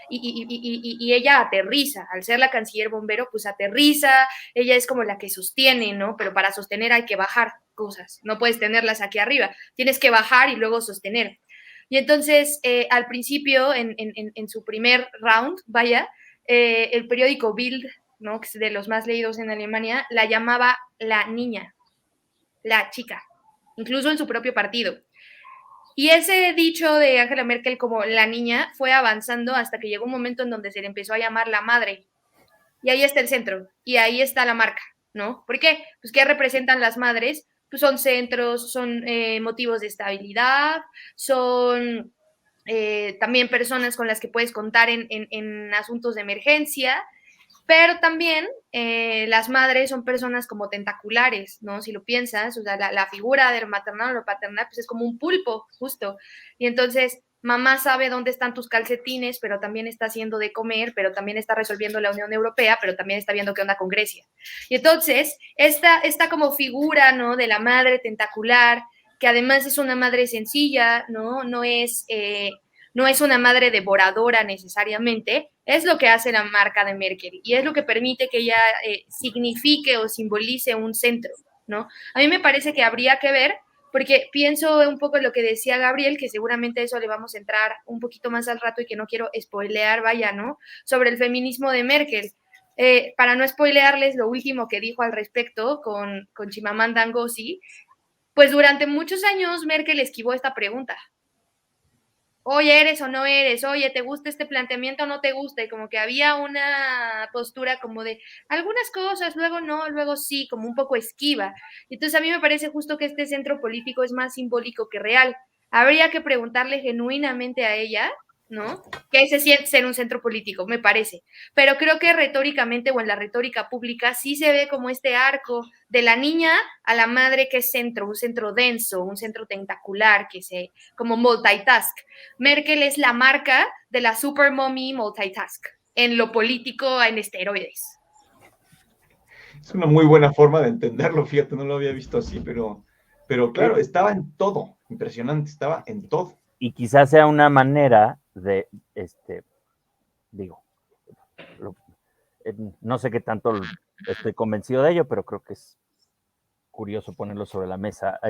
D: Y ella aterriza, al ser la canciller bombero, pues aterriza, ella es como la que sostiene, ¿no? Pero para sostener hay que bajar cosas, no puedes tenerlas aquí arriba, tienes que bajar y luego sostener. Y entonces, al principio, en su primer round, vaya, el periódico Bild, ¿no? Que es de los más leídos en Alemania, la llamaba la niña, la chica, incluso en su propio partido. Y ese dicho de Angela Merkel como la niña fue avanzando hasta que llegó un momento en donde se le empezó a llamar la madre. Y ahí está el centro, y ahí está la marca, ¿no? ¿Por qué? Pues, ¿qué representan las madres? Pues son centros, son motivos de estabilidad, son también personas con las que puedes contar en asuntos de emergencia, pero también las madres son personas como tentaculares, ¿no? Si lo piensas, o sea, la figura del maternal o lo paternal, pues es como un pulpo, justo. Y entonces, mamá sabe dónde están tus calcetines, pero también está haciendo de comer, pero también está resolviendo la Unión Europea, pero también está viendo qué onda con Grecia. Y entonces, esta como figura, ¿no? De la madre tentacular, que además es una madre sencilla, ¿no? No es una madre devoradora necesariamente, es lo que hace la marca de Merkel y es lo que permite que ella signifique o simbolice un centro, ¿no? A mí me parece que habría que ver, porque pienso un poco en lo que decía Gabriel, que seguramente eso le vamos a entrar un poquito más al rato y que no quiero spoilear, vaya, ¿no? Sobre el feminismo de Merkel. Para no spoilearles lo último que dijo al respecto con Chimamanda Ngozi, pues durante muchos años Merkel esquivó esta pregunta, oye, eres o no eres, oye, ¿te gusta este planteamiento o no te gusta? Y como que había una postura como de algunas cosas, luego no, luego sí, como un poco esquiva. Entonces a mí me parece justo que este centro político es más simbólico que real. Habría que preguntarle genuinamente a ella, ¿no? ¿Qué se siente ser un centro político? Me parece. Pero creo que retóricamente o en la retórica pública sí se ve como este arco de la niña a la madre que es centro, un centro denso, un centro tentacular, que se, como multitask. Merkel es la marca de la super mommy multitask en lo político en esteroides.
A: Es una muy buena forma de entenderlo, fíjate, no lo había visto así, pero claro, estaba en todo, impresionante, estaba en todo.
B: Y quizás sea una manera de, digo, no sé qué tanto estoy convencido de ello, pero creo que es curioso ponerlo sobre la mesa.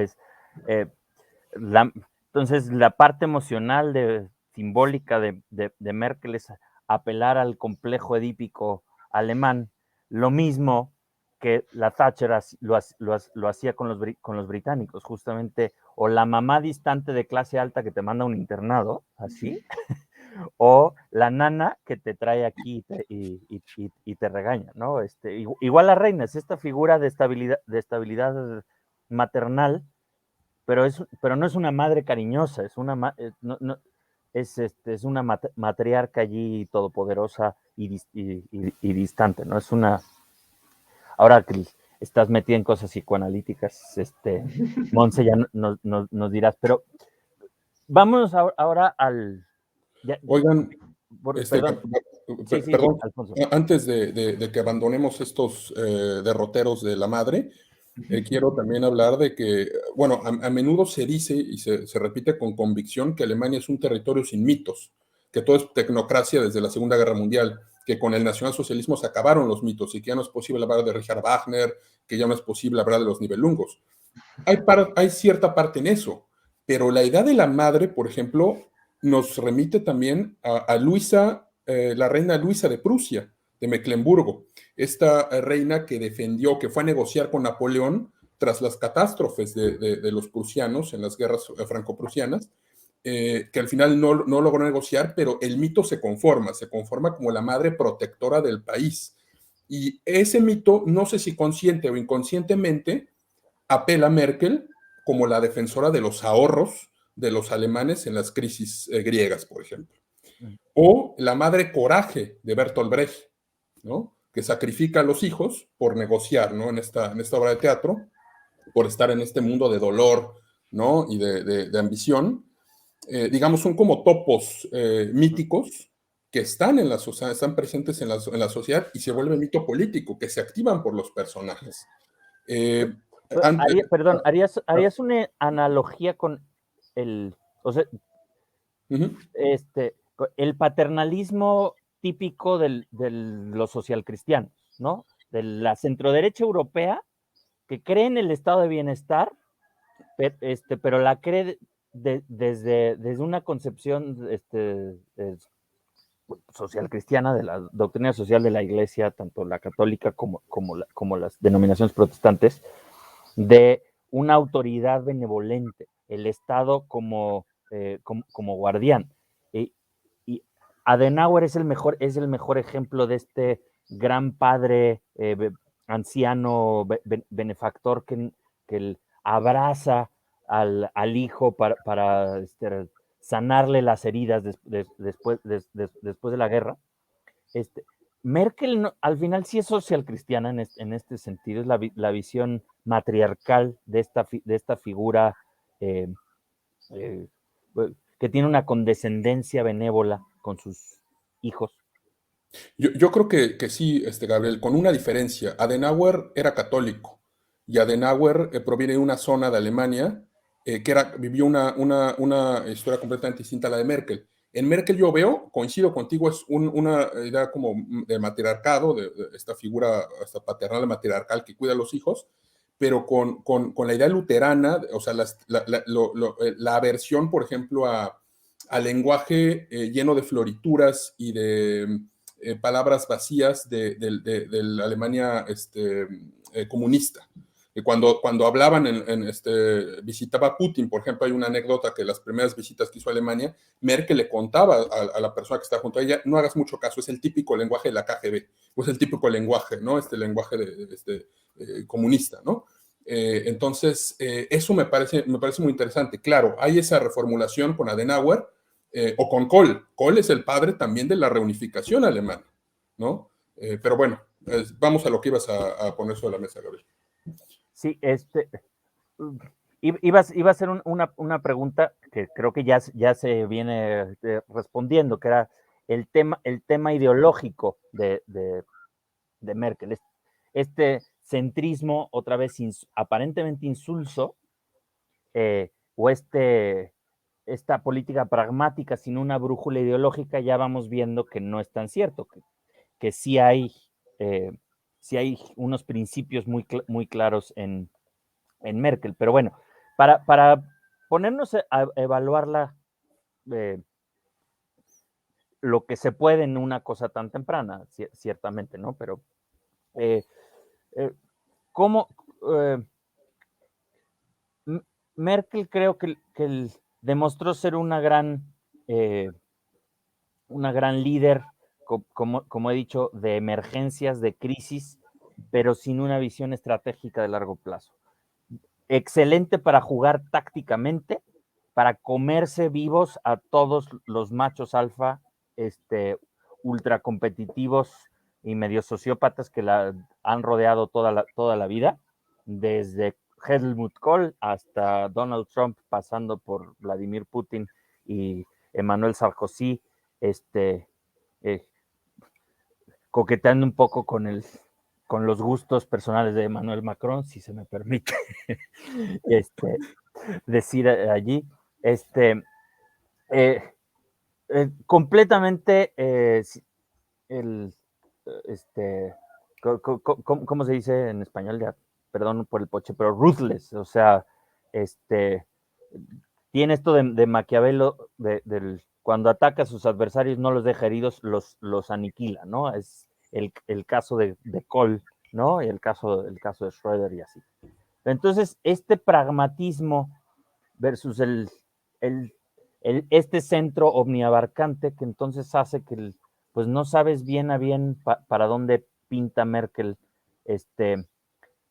B: Entonces, la parte emocional simbólica de Merkel es apelar al complejo edípico alemán, lo mismo que la Thatcher lo hacía con los británicos, justamente, o la mamá distante de clase alta que te manda a un internado, así, o la nana que te trae aquí y te regaña, ¿no? Igual la reina es esta figura de estabilidad maternal, pero no es una madre cariñosa, es una es una matriarca allí todopoderosa y distante, ¿no? Es una, ahora que estás metida en cosas psicoanalíticas, Monse ya nos dirás, pero vamos ahora al...
C: Oigan,
B: perdón. Sí,
C: perdón,
B: Alfonso.
C: antes de que abandonemos estos derroteros de la madre, quiero también hablar de que, bueno, a menudo se dice y se repite con convicción que Alemania es un territorio sin mitos, que todo es tecnocracia desde la Segunda Guerra Mundial, que con el nacionalsocialismo se acabaron los mitos y que ya no es posible hablar de Richard Wagner, que ya no es posible hablar de los Nibelungos. Hay cierta parte en eso, pero la idea de la madre, por ejemplo, nos remite también a Luisa, la reina Luisa de Prusia, de Mecklemburgo, esta reina que defendió, que fue a negociar con Napoleón tras las catástrofes de los prusianos en las guerras franco-prusianas, que al final no logró negociar, pero el mito se conforma como la madre protectora del país. Y ese mito, no sé si consciente o inconscientemente, apela a Merkel como la defensora de los ahorros de los alemanes en las crisis griegas, por ejemplo. O la madre coraje de Bertolt Brecht, ¿no? Que sacrifica a los hijos por negociar, ¿no? En esta obra de teatro, por estar en este mundo de dolor, ¿no? Y de ambición. Digamos, son como topos míticos que están en la sociedad, están presentes en la sociedad y se vuelve mito político, que se activan por los personajes.
B: Perdón, ¿harías una analogía con o sea, el paternalismo típico de los socialcristianos, ¿no? De la centroderecha europea que cree en el estado de bienestar, pero la cree desde una concepción social cristiana, de la doctrina social de la iglesia, tanto la católica como las denominaciones protestantes, de una autoridad benevolente, el Estado como guardián. Y Adenauer es el mejor ejemplo de este gran padre anciano, benefactor que abraza al hijo para sanarle las heridas después de la guerra. Merkel al final sí es social cristiana en este sentido, es la visión matriarcal de esta figura que tiene una condescendencia benévola con sus hijos.
C: Yo creo que sí, Gabriel, con una diferencia. Adenauer era católico y Adenauer proviene de una zona de Alemania vivió una historia completamente distinta a la de Merkel. En Merkel yo veo, coincido contigo, es una idea como de matriarcado, de esta figura esta paternal matriarcal que cuida a los hijos, pero con la idea luterana, o sea, la aversión, por ejemplo, al lenguaje lleno de florituras y de palabras vacías de la Alemania comunista. Cuando hablaban, visitaba Putin, por ejemplo, hay una anécdota que las primeras visitas que hizo a Alemania, Merkel le contaba a la persona que está junto a ella, no hagas mucho caso, es el típico lenguaje de la KGB, o es el típico lenguaje, ¿no? Este lenguaje comunista, ¿no? Entonces, eso me parece muy interesante. Claro, hay esa reformulación con Adenauer o con Kohl. Kohl es el padre también de la reunificación alemana, ¿no? Pero bueno, vamos a lo que ibas a poner sobre la mesa, Gabriel.
B: Sí, iba a hacer una pregunta que creo que ya se viene respondiendo, que era el tema ideológico de Merkel. Este centrismo, otra vez aparentemente insulso, o esta política pragmática sin una brújula ideológica, ya vamos viendo que no es tan cierto, que sí hay unos principios muy claros en Merkel. Pero bueno, para ponernos a evaluarla lo que se puede en una cosa tan temprana, ciertamente, ¿no? Pero ¿cómo Merkel creo que demostró ser una gran líder, como he dicho, de emergencias, de crisis, pero sin una visión estratégica de largo plazo. Excelente para jugar tácticamente, para comerse vivos a todos los machos alfa, ultra competitivos y medio sociópatas que la han rodeado toda la vida, desde Helmut Kohl hasta Donald Trump, pasando por Vladimir Putin y Emmanuel Sarkozy, coqueteando un poco con los gustos personales de Emmanuel Macron, si se me permite decir allí, completamente ¿cómo se dice en español? Ya, perdón por el poche, pero ruthless, o sea, tiene esto de Maquiavelo, cuando ataca a sus adversarios no los deja heridos, los aniquila, ¿no? Es el caso de Kohl, ¿no? Y el caso de Schröder y así. Entonces, este pragmatismo versus este centro omniabarcante que entonces hace que pues no sabes bien a bien para dónde pinta Merkel,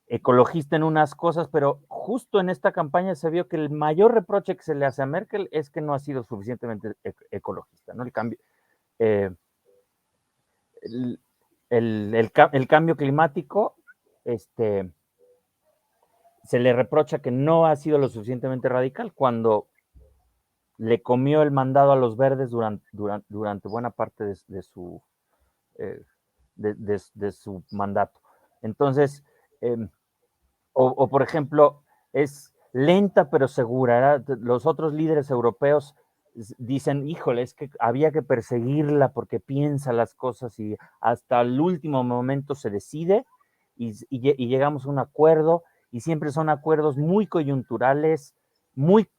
B: ecologista en unas cosas, pero justo en esta campaña se vio que el mayor reproche que se le hace a Merkel es que no ha sido suficientemente ecologista, ¿no? El cambio, el cambio climático, se le reprocha que no ha sido lo suficientemente radical, cuando le comió el mandado a los verdes durante buena parte de su mandato. Entonces, o por ejemplo, es lenta pero segura. Los otros líderes europeos dicen, híjole, es que había que perseguirla porque piensa las cosas y hasta el último momento se decide y llegamos a un acuerdo, y siempre son acuerdos muy coyunturales, muy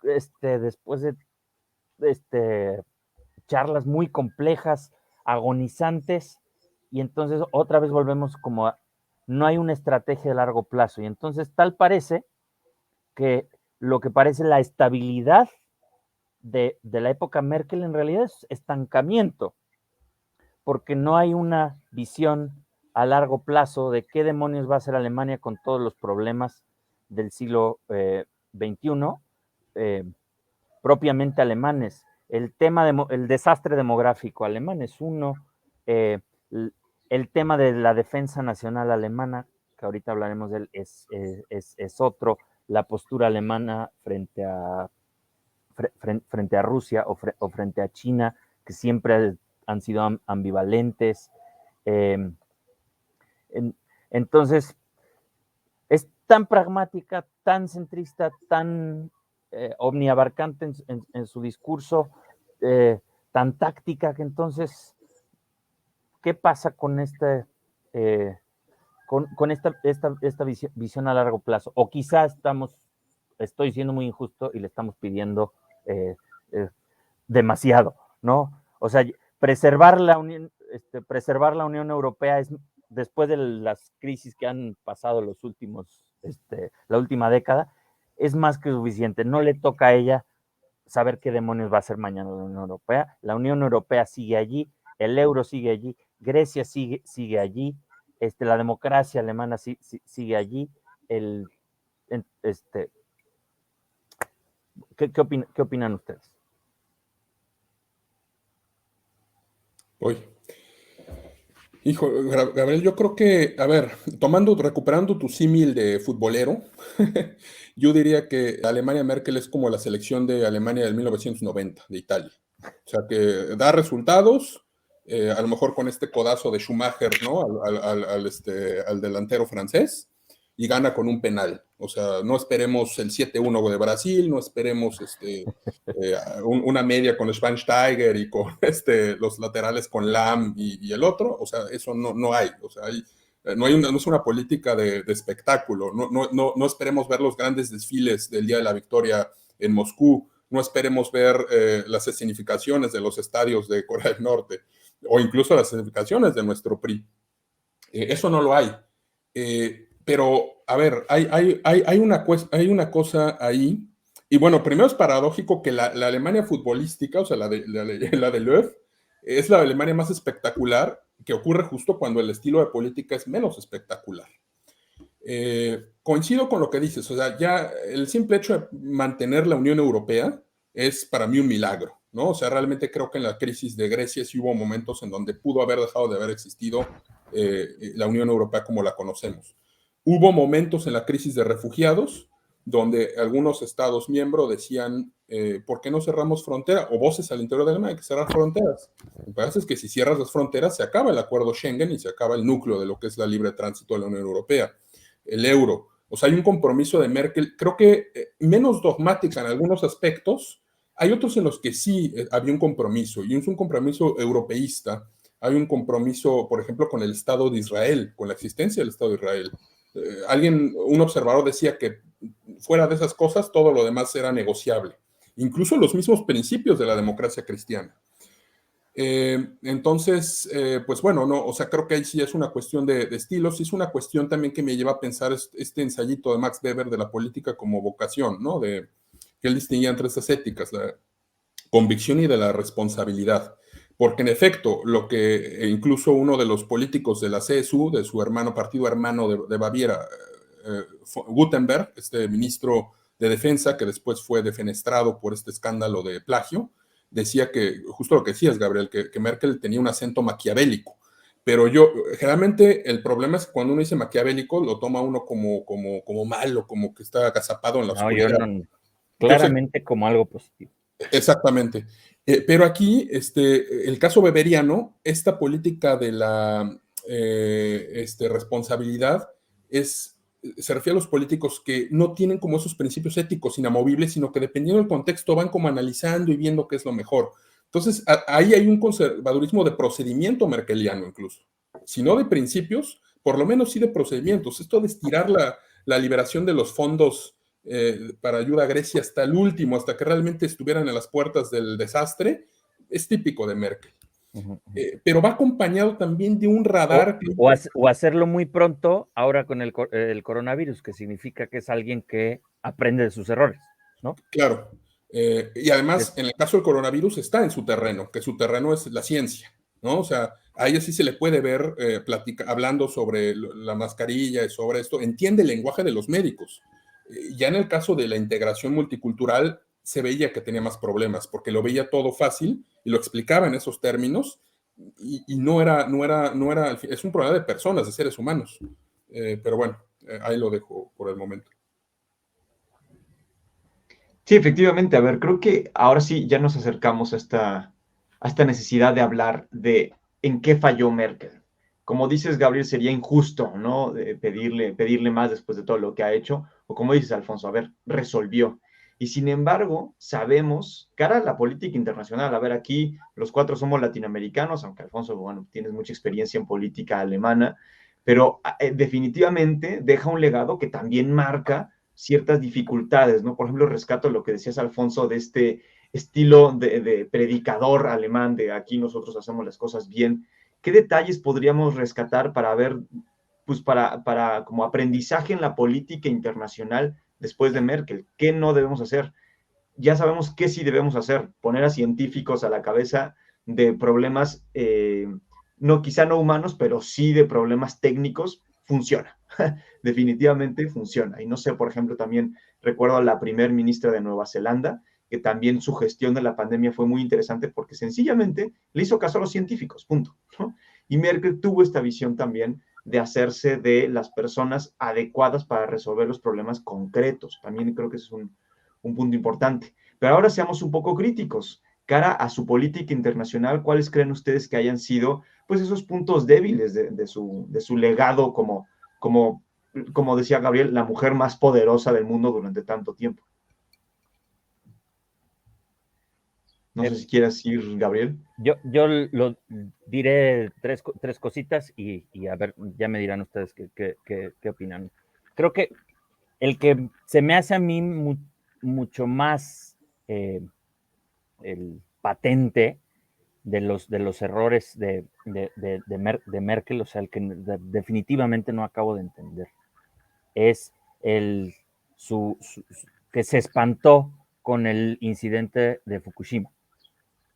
B: después de charlas muy complejas, agonizantes, y entonces otra vez volvemos como no hay una estrategia de largo plazo, y entonces tal parece que lo que parece la estabilidad de la época Merkel en realidad es estancamiento, porque no hay una visión a largo plazo de qué demonios va a hacer Alemania con todos los problemas del siglo XXI, propiamente alemanes. El desastre demográfico alemán es uno, el tema de la defensa nacional alemana, que ahorita hablaremos de él, es otro, la postura alemana frente a Rusia o frente a China, que siempre han sido ambivalentes. Entonces, es tan pragmática, tan centrista, tan omniabarcante en su discurso, tan táctica, que entonces, ¿qué pasa con esta visión a largo plazo? O quizá estoy siendo muy injusto y le estamos pidiendo demasiado, ¿no? O sea, preservar la Unión Europea es, después de las crisis que han pasado la última década, es más que suficiente. No le toca a ella saber qué demonios va a hacer mañana la Unión Europea. La Unión Europea sigue allí, el euro sigue allí, Grecia sigue allí, la democracia alemana sigue allí. ¿Qué opinan ustedes?
C: Hijo, Gabriel, yo creo que, a ver, recuperando tu símil de futbolero, yo diría que Alemania Merkel es como la selección de Alemania del 1990, de Italia. O sea, que da resultados, a lo mejor con este codazo de Schumacher, ¿no? Al delantero francés, y gana con un penal. O sea, no esperemos el 7-1 de Brasil, no esperemos una media con Schweinsteiger y con los laterales con Lahm y el otro. O sea, eso no hay. O sea, no es una política de espectáculo. No esperemos ver los grandes desfiles del Día de la Victoria en Moscú. No esperemos ver las escenificaciones de los estadios de Corea del Norte o incluso las escenificaciones de nuestro PRI. Eso no lo hay. Pero, a ver, hay una cosa ahí. Y bueno, primero es paradójico que la Alemania futbolística, o sea, la de Löw, es la Alemania más espectacular, que ocurre justo cuando el estilo de política es menos espectacular. Coincido con lo que dices, o sea, ya el simple hecho de mantener la Unión Europea es para mí un milagro, ¿no? O sea, realmente creo que en la crisis de Grecia sí hubo momentos en donde pudo haber dejado de haber existido la Unión Europea como la conocemos. Hubo momentos en la crisis de refugiados donde algunos estados miembros decían, ¿por qué no cerramos frontera? O voces al interior de Alemania, hay que cerrar fronteras. Lo que pasa es que si cierras las fronteras se acaba el acuerdo Schengen y se acaba el núcleo de lo que es la libre tránsito de la Unión Europea. El euro. O sea, hay un compromiso de Merkel, creo que menos dogmática en algunos aspectos. Hay otros en los que sí había un compromiso, y es un compromiso europeísta. Hay un compromiso, por ejemplo, con el Estado de Israel, con la existencia del Estado de Israel. Un observador decía que fuera de esas cosas, todo lo demás era negociable. Incluso los mismos principios de la democracia cristiana. Entonces, pues bueno, no, o sea, creo que ahí sí es una cuestión de estilos, y es una cuestión también que me lleva a pensar este ensayito de Max Weber de la política como vocación, ¿no? Que él distinguía entre estas éticas, la convicción y de la responsabilidad. Porque en efecto, lo que incluso uno de los políticos de la CSU, de su partido hermano de Baviera, Gutenberg, este ministro de defensa que después fue defenestrado por este escándalo de plagio, decía que, justo lo que decías, Gabriel, que Merkel tenía un acento maquiavélico. Pero generalmente el problema es que cuando uno dice maquiavélico, lo toma uno como malo, como que está agazapado en la oscuridad.
B: Claramente como algo positivo.
C: Exactamente. Pero aquí, el caso beberiano, esta política de la responsabilidad se refiere a los políticos que no tienen como esos principios éticos inamovibles, sino que dependiendo del contexto van como analizando y viendo qué es lo mejor. Entonces, ahí hay un conservadurismo de procedimiento merkeliano incluso. Si no de principios, por lo menos sí de procedimientos. Esto de estirar la liberación de los fondos para ayuda a Grecia hasta el último, hasta que realmente estuvieran en las puertas del desastre, es típico de Merkel. Pero va acompañado también de un radar.
B: O hacerlo muy pronto, ahora con el coronavirus, que significa que es alguien que aprende de sus errores, ¿no?
C: Claro. Y además, en el caso del coronavirus, está en su terreno, que su terreno es la ciencia, ¿no? O sea, a ella sí se le puede ver hablando sobre la mascarilla y sobre esto, entiende el lenguaje de los médicos. Ya en el caso de la integración multicultural, se veía que tenía más problemas, porque lo veía todo fácil y lo explicaba en esos términos, y no era, es un problema de personas, de seres humanos. Pero bueno, ahí lo dejo por el momento.
A: Sí, efectivamente. A ver, creo que ahora sí ya nos acercamos a esta necesidad de hablar de en qué falló Merkel. Como dices, Gabriel, sería injusto, ¿no? Pedirle más después de todo lo que ha hecho. O como dices, Alfonso, a ver, resolvió. Y sin embargo, sabemos, cara a la política internacional, a ver, aquí los cuatro somos latinoamericanos, aunque Alfonso, bueno, tienes mucha experiencia en política alemana, pero definitivamente deja un legado que también marca ciertas dificultades, ¿no? Por ejemplo, rescato lo que decías, Alfonso, de este estilo de predicador alemán, de aquí nosotros hacemos las cosas bien. ¿Qué detalles podríamos rescatar para ver, pues para como aprendizaje en la política internacional después de Merkel? ¿Qué no debemos hacer? Ya sabemos qué sí debemos hacer, poner a científicos a la cabeza de problemas, no, quizá no humanos, pero sí de problemas técnicos, funciona. Definitivamente funciona. Y no sé, por ejemplo, también recuerdo a la primer ministra de Nueva Zelanda, que también su gestión de la pandemia fue muy interesante porque sencillamente le hizo caso a los científicos, punto, ¿no? Y Merkel tuvo esta visión también de hacerse de las personas adecuadas para resolver los problemas concretos. También creo que ese es un punto importante. Pero ahora seamos un poco críticos. Cara a su política internacional, ¿cuáles creen ustedes que hayan sido pues esos puntos débiles de su legado como decía Gabriel, la mujer más poderosa del mundo durante tanto tiempo? No sé si quieres ir, Gabriel.
B: Yo lo diré tres cositas y a ver, ya me dirán ustedes qué opinan. Creo que el que se me hace a mí mucho más el patente de los errores de Merkel, o sea, el que definitivamente no acabo de entender, es que se espantó con el incidente de Fukushima.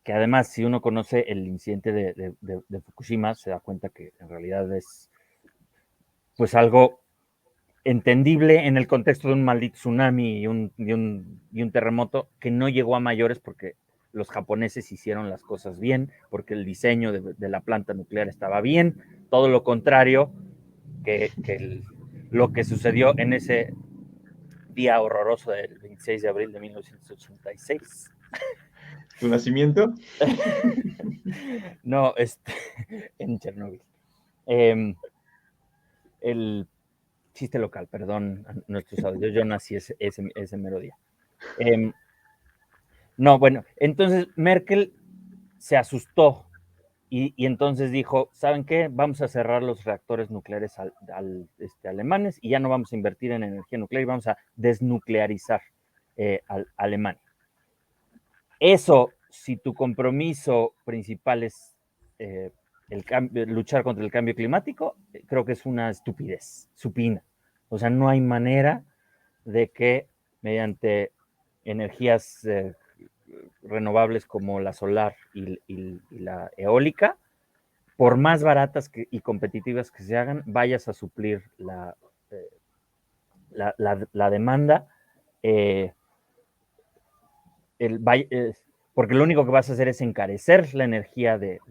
B: Que además, si uno conoce el incidente de Fukushima, se da cuenta que en realidad es pues algo entendible en el contexto de un maldito tsunami y un terremoto que no llegó a mayores porque los japoneses hicieron las cosas bien, porque el diseño de la planta nuclear estaba bien, todo lo contrario que lo que sucedió en ese día horroroso del 26 de abril de 1986.
A: ¿Tu nacimiento?
B: No, en Chernóbil. El chiste local, perdón a nuestros audios, yo nací ese mero día. No, bueno, entonces Merkel se asustó y entonces dijo, ¿saben qué? Vamos a cerrar los reactores nucleares alemanes y ya no vamos a invertir en energía nuclear y vamos a desnuclearizar Alemania. Eso, si tu compromiso principal es luchar contra el cambio climático, creo que es una estupidez supina. O sea, no hay manera de que mediante energías renovables como la solar y la eólica, por más baratas y competitivas que se hagan, vayas a suplir la demanda. Porque lo único que vas a hacer es encarecer la energía de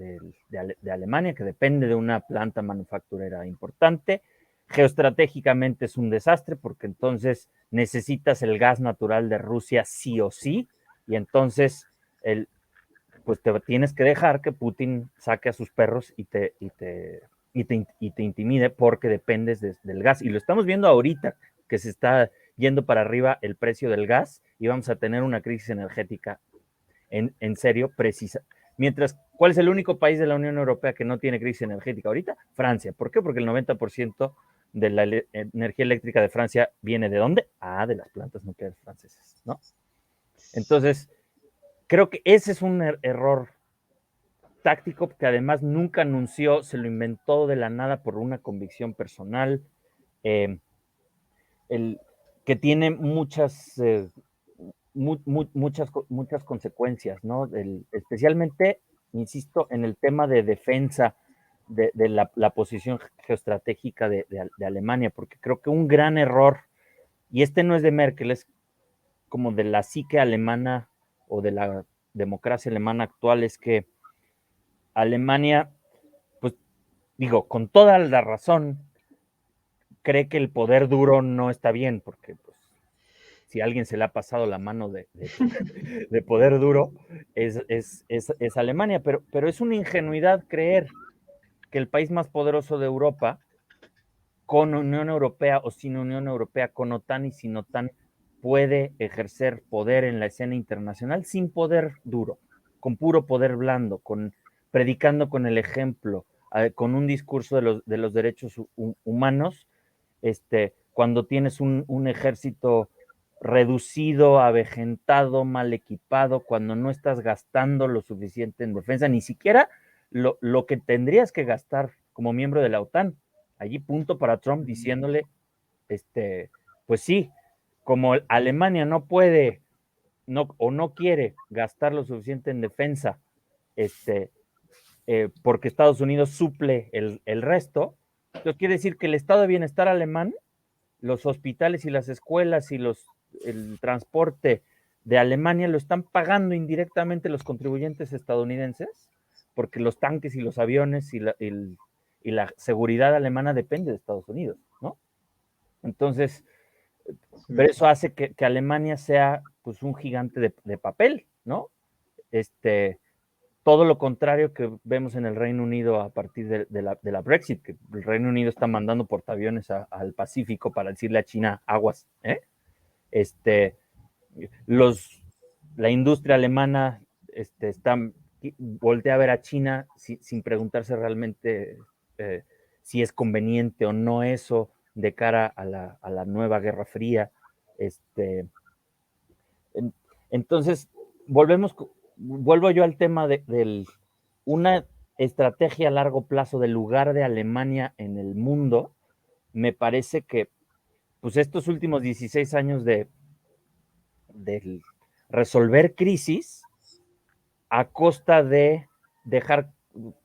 B: Alemania, que depende de una planta manufacturera importante. Geoestratégicamente es un desastre porque entonces necesitas el gas natural de Rusia sí o sí, y entonces pues te tienes que dejar que Putin saque a sus perros y te intimide porque dependes del gas. Y lo estamos viendo ahorita, que se está yendo para arriba el precio del gas y vamos a tener una crisis energética en serio, precisa. Mientras, ¿cuál es el único país de la Unión Europea que no tiene crisis energética ahorita? Francia. ¿Por qué? Porque el 90% de la energía eléctrica de Francia viene ¿de dónde? De las plantas nucleares francesas, ¿no? Entonces, creo que ese es un error táctico que además nunca anunció, se lo inventó de la nada por una convicción personal, que tiene muchas consecuencias, ¿no? Especialmente, insisto, en el tema de defensa de la posición geoestratégica de Alemania, porque creo que un gran error, y este no es de Merkel, es como de la psique alemana o de la democracia alemana actual, es que Alemania, pues digo, con toda la razón, cree que el poder duro no está bien, porque pues, si a alguien se le ha pasado la mano de poder duro, es Alemania, pero es una ingenuidad creer que el país más poderoso de Europa, con Unión Europea o sin Unión Europea, con OTAN y sin OTAN, puede ejercer poder en la escena internacional sin poder duro, con puro poder blando, predicando con el ejemplo, con un discurso de los derechos humanos, cuando tienes un ejército reducido, avejentado, mal equipado, cuando no estás gastando lo suficiente en defensa, ni siquiera lo que tendrías que gastar como miembro de la OTAN. Allí punto para Trump diciéndole, pues sí, como Alemania no puede o no quiere gastar lo suficiente en defensa, porque Estados Unidos suple el resto, entonces quiere decir que el estado de bienestar alemán, los hospitales y las escuelas y el transporte de Alemania lo están pagando indirectamente los contribuyentes estadounidenses, porque los tanques y los aviones y la seguridad alemana depende de Estados Unidos, ¿no? Entonces, pero eso hace que Alemania sea pues un gigante de papel, ¿no? Todo lo contrario que vemos en el Reino Unido a partir de la Brexit, que el Reino Unido está mandando portaaviones al Pacífico para decirle a China aguas, ¿eh? La industria alemana voltea a ver a China sin preguntarse realmente si es conveniente o no eso de cara a la nueva Guerra Fría. Entonces, vuelvo yo al tema de una estrategia a largo plazo del lugar de Alemania en el mundo. Me parece que pues estos últimos 16 años de resolver crisis a costa de dejar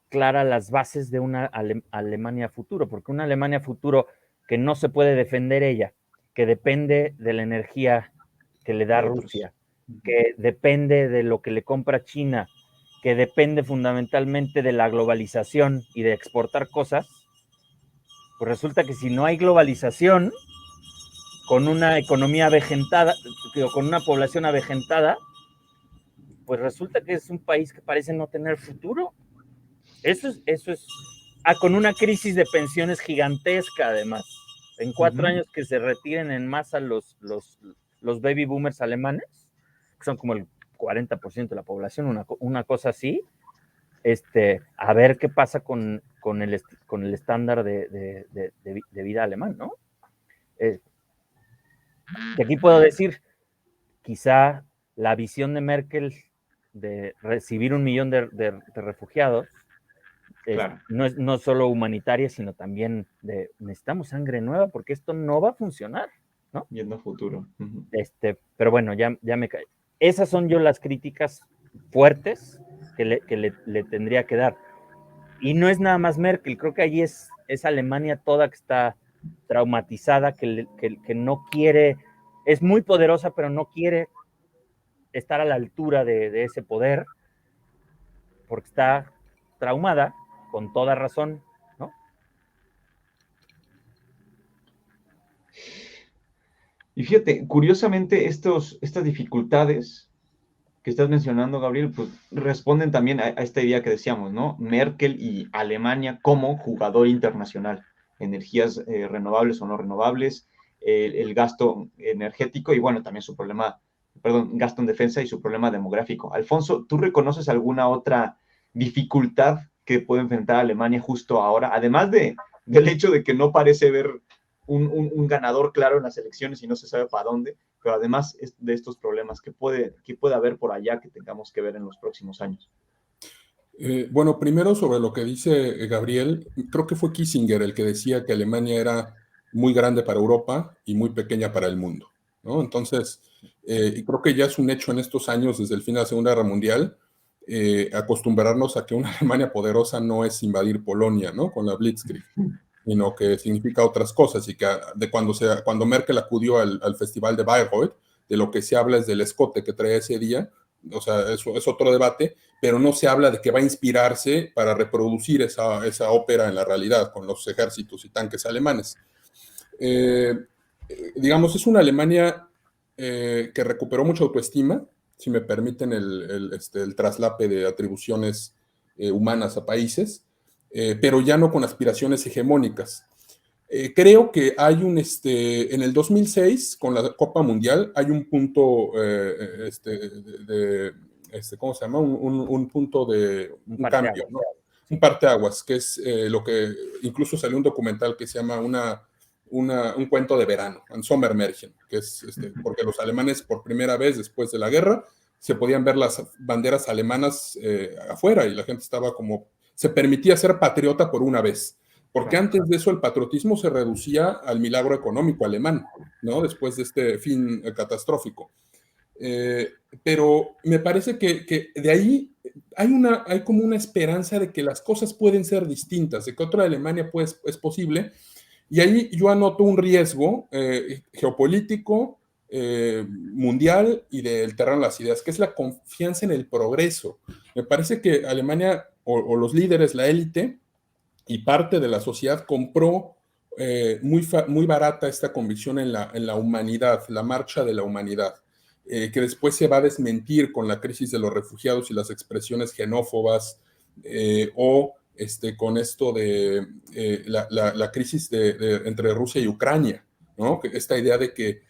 B: claras las bases de una Alemania futuro, porque una Alemania futuro que no se puede defender ella, que depende de la energía que le da Rusia, que depende de lo que le compra China, que depende fundamentalmente de la globalización y de exportar cosas, pues resulta que si no hay globalización, con una economía avejentada, con una población avejentada, pues resulta que es un país que parece no tener futuro. Eso es con una crisis de pensiones gigantesca, además. En 4 años que se retiren en masa los baby boomers alemanes, que son como el 40% de la población, una cosa así, a ver qué pasa con el estándar de vida alemán, ¿no? Y aquí puedo decir, quizá la visión de Merkel de recibir 1 millón de refugiados claro. No solo humanitaria, sino también necesitamos sangre nueva porque esto no va a funcionar, ¿no?
A: Viendo futuro.
B: Pero bueno, ya me caí. Esas son yo las críticas fuertes que le tendría que dar. Y no es nada más Merkel, creo que allí es Alemania toda que está traumatizada, que no quiere, es muy poderosa, pero no quiere estar a la altura de ese poder, porque está traumada, con toda razón, ¿no?
A: Y fíjate, curiosamente estas dificultades que estás mencionando, Gabriel, pues responden también a esta idea que decíamos, ¿no? Merkel y Alemania como jugador internacional, energías renovables o no renovables, el gasto energético y bueno, también su problema, perdón, gasto en defensa y su problema demográfico. Alfonso, ¿tú reconoces alguna otra dificultad que puede enfrentar Alemania justo ahora, además del hecho de que no parece haber un ganador claro en las elecciones y no se sabe para dónde, pero además de estos problemas que puede haber por allá que tengamos que ver en los próximos años?
C: Bueno, primero sobre lo que dice Gabriel, creo que fue Kissinger el que decía que Alemania era muy grande para Europa y muy pequeña para el mundo, ¿no? Entonces, y creo que ya es un hecho en estos años, desde el fin de la Segunda Guerra Mundial, acostumbrarnos a que una Alemania poderosa no es invadir Polonia, ¿no? Con la Blitzkrieg, sino que significa otras cosas, y que cuando Merkel acudió al Festival de Bayreuth, de lo que se habla es del escote que trae ese día, o sea, eso es otro debate, pero no se habla de que va a inspirarse para reproducir esa ópera en la realidad con los ejércitos y tanques alemanes. Digamos, es una Alemania que recuperó mucha autoestima, si me permiten el traslape de atribuciones humanas a países, pero ya no con aspiraciones hegemónicas. Creo que hay en el 2006, con la Copa Mundial, hay un punto ¿cómo se llama? Un punto de un cambio, ¿no? Un parteaguas, que es lo que incluso salió un documental que se llama un cuento de verano, un Sommermärchen, que es porque los alemanes por primera vez después de la guerra se podían ver las banderas alemanas afuera y la gente se permitía ser patriota por una vez. Porque antes de eso el patriotismo se reducía al milagro económico alemán, ¿no? Después de este fin catastrófico. Pero me parece que de ahí hay como una esperanza de que las cosas pueden ser distintas, de que otra Alemania es posible. Y ahí yo anoto un riesgo geopolítico, mundial y del terreno de las ideas, que es la confianza en el progreso. Me parece que Alemania o los líderes, la élite, y parte de la sociedad compró muy barata esta convicción en la humanidad, la marcha de la humanidad, que después se va a desmentir con la crisis de los refugiados y las expresiones xenófobas, o con esto de la crisis entre Rusia y Ucrania, ¿no? Esta idea de que,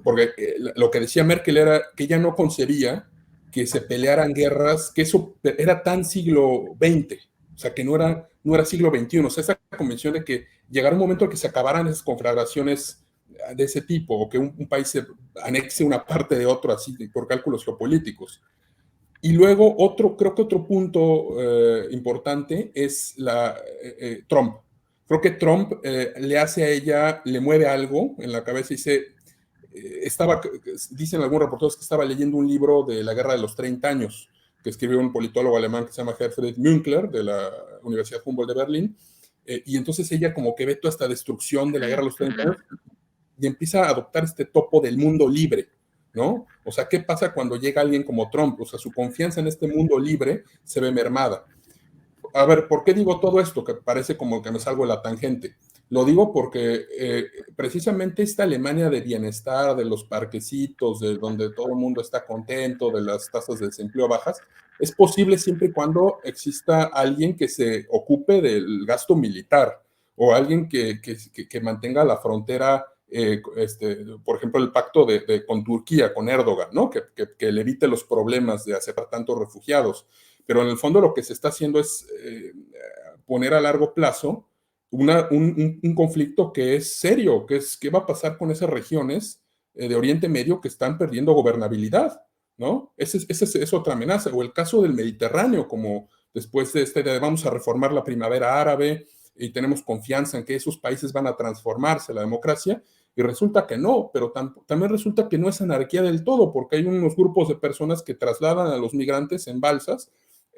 C: porque lo que decía Merkel era que ella no concebía que se pelearan guerras, que eso era tan siglo XX, o sea, que no era siglo XXI. O sea, esa convención de que llegara un momento en que se acabaran esas conflagraciones de ese tipo, o que un país se anexe una parte de otro, así, por cálculos geopolíticos. Y luego, creo que otro punto importante es Trump. Creo que Trump le hace a ella, le mueve algo en la cabeza y dicen algunos reporteros que estaba leyendo un libro de la Guerra de los 30 años, que escribió un politólogo alemán que se llama Herfried Münkler, de la Universidad Humboldt de Berlín, y entonces ella como que ve toda esta destrucción de la Guerra de los 30 años y empieza a adoptar este topo del mundo libre, ¿no? O sea, ¿qué pasa cuando llega alguien como Trump? O sea, su confianza en este mundo libre se ve mermada. A ver, ¿por qué digo todo esto? Que parece como que me salgo de la tangente. Lo digo porque precisamente esta Alemania de bienestar, de los parquecitos, de donde todo el mundo está contento, de las tasas de desempleo bajas, es posible siempre y cuando exista alguien que se ocupe del gasto militar o alguien que mantenga la frontera, por ejemplo, el pacto con Turquía, con Erdogan, ¿no? Que le evite los problemas de aceptar tantos refugiados. Pero en el fondo lo que se está haciendo es poner a largo plazo un conflicto que es serio, que es qué va a pasar con esas regiones de Oriente Medio que están perdiendo gobernabilidad, ¿no? Esa es otra amenaza. O el caso del Mediterráneo, como después de vamos a reformar la primavera árabe y tenemos confianza en que esos países van a transformarse la democracia, y resulta que no, pero también resulta que no es anarquía del todo, porque hay unos grupos de personas que trasladan a los migrantes en balsas,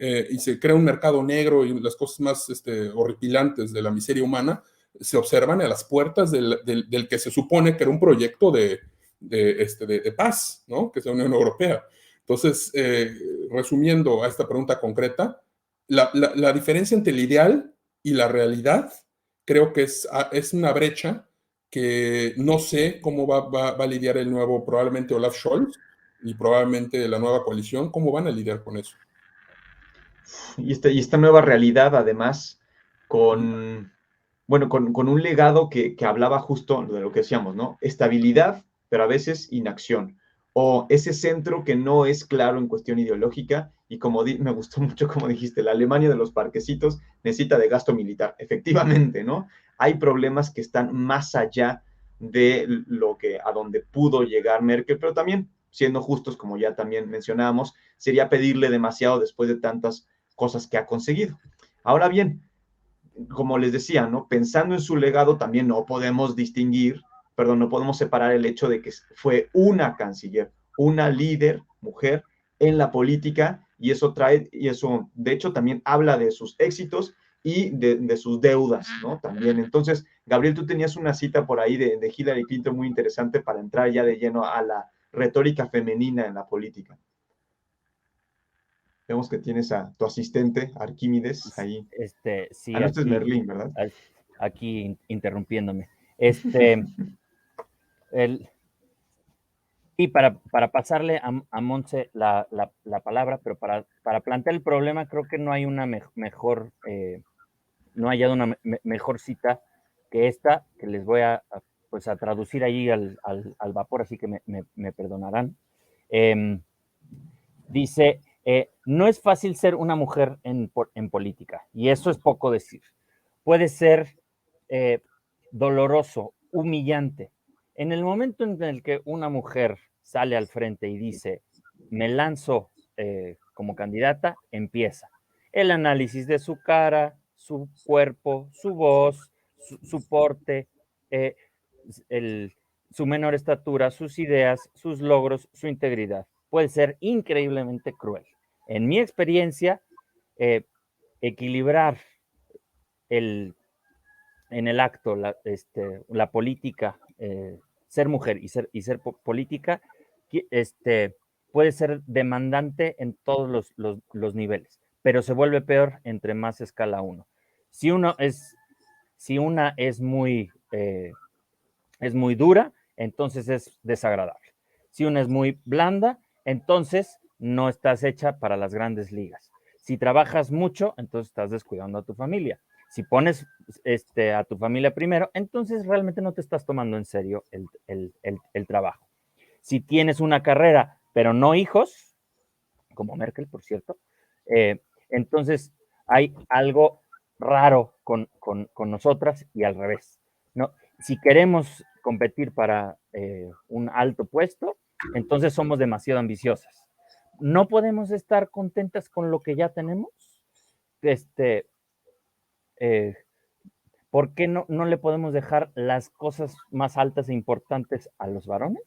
C: y se crea un mercado negro y las cosas más horripilantes de la miseria humana se observan a las puertas del que se supone que era un proyecto de paz, ¿no? Que es la Unión Europea. Entonces, resumiendo a esta pregunta concreta, la diferencia entre el ideal y la realidad creo que es una brecha que no sé cómo va a lidiar el nuevo, probablemente Olaf Scholz, y probablemente la nueva coalición, ¿cómo van a lidiar con eso?
A: Y esta nueva realidad, además, con un legado que hablaba justo de lo que decíamos, ¿no? Estabilidad, pero a veces inacción. O ese centro que no es claro en cuestión ideológica, y como me gustó mucho como dijiste, la Alemania de los parquecitos necesita de gasto militar. Efectivamente, ¿no? Hay problemas que están más allá de lo que a donde pudo llegar Merkel, pero también, siendo justos, como ya también mencionábamos, sería pedirle demasiado después de tantas cosas que ha conseguido. Ahora bien, como les decía, ¿no? Pensando en su legado, también no podemos no podemos separar el hecho de que fue una canciller, una líder mujer en la política, y eso de hecho, también habla de sus éxitos y de sus deudas, ¿no? También. Entonces, Gabriel, tú tenías una cita por ahí de Hillary Clinton muy interesante para entrar ya de lleno a la retórica femenina en la política. Vemos que tienes a tu asistente, Arquímedes, ahí.
B: Sí,
A: No, este es
B: aquí,
A: Merlín, ¿verdad?
B: aquí interrumpiéndome. Y para pasarle a Montse la palabra, pero para plantear el problema, creo que no hay una mejor, no ha hallado una mejor cita que esta, que les voy pues a traducir ahí al vapor, así que me perdonarán. Dice, no es fácil ser una mujer en política, y eso es poco decir. Puede ser doloroso, humillante. En el momento en el que una mujer sale al frente y dice, me lanzo como candidata, empieza el análisis de su cara, su cuerpo, su voz, su porte, eh, su menor estatura, sus ideas, sus logros, su integridad. Puede ser increíblemente cruel. En mi experiencia, equilibrar en el acto la política, ser mujer y ser política, puede ser demandante en todos los niveles, pero se vuelve peor entre más escala uno. Si una es muy dura, entonces es desagradable. Si una es muy blanda, entonces no estás hecha para las grandes ligas. Si trabajas mucho, entonces estás descuidando a tu familia. Si pones a tu familia primero, entonces realmente no te estás tomando en serio el trabajo. Si tienes una carrera, pero no hijos, como Merkel, por cierto, entonces hay algo raro con nosotras y al revés, ¿no? Si queremos competir para un alto puesto, entonces somos demasiado ambiciosas. No podemos estar contentas con lo que ya tenemos. ¿Por qué no le podemos dejar las cosas más altas e importantes a los varones?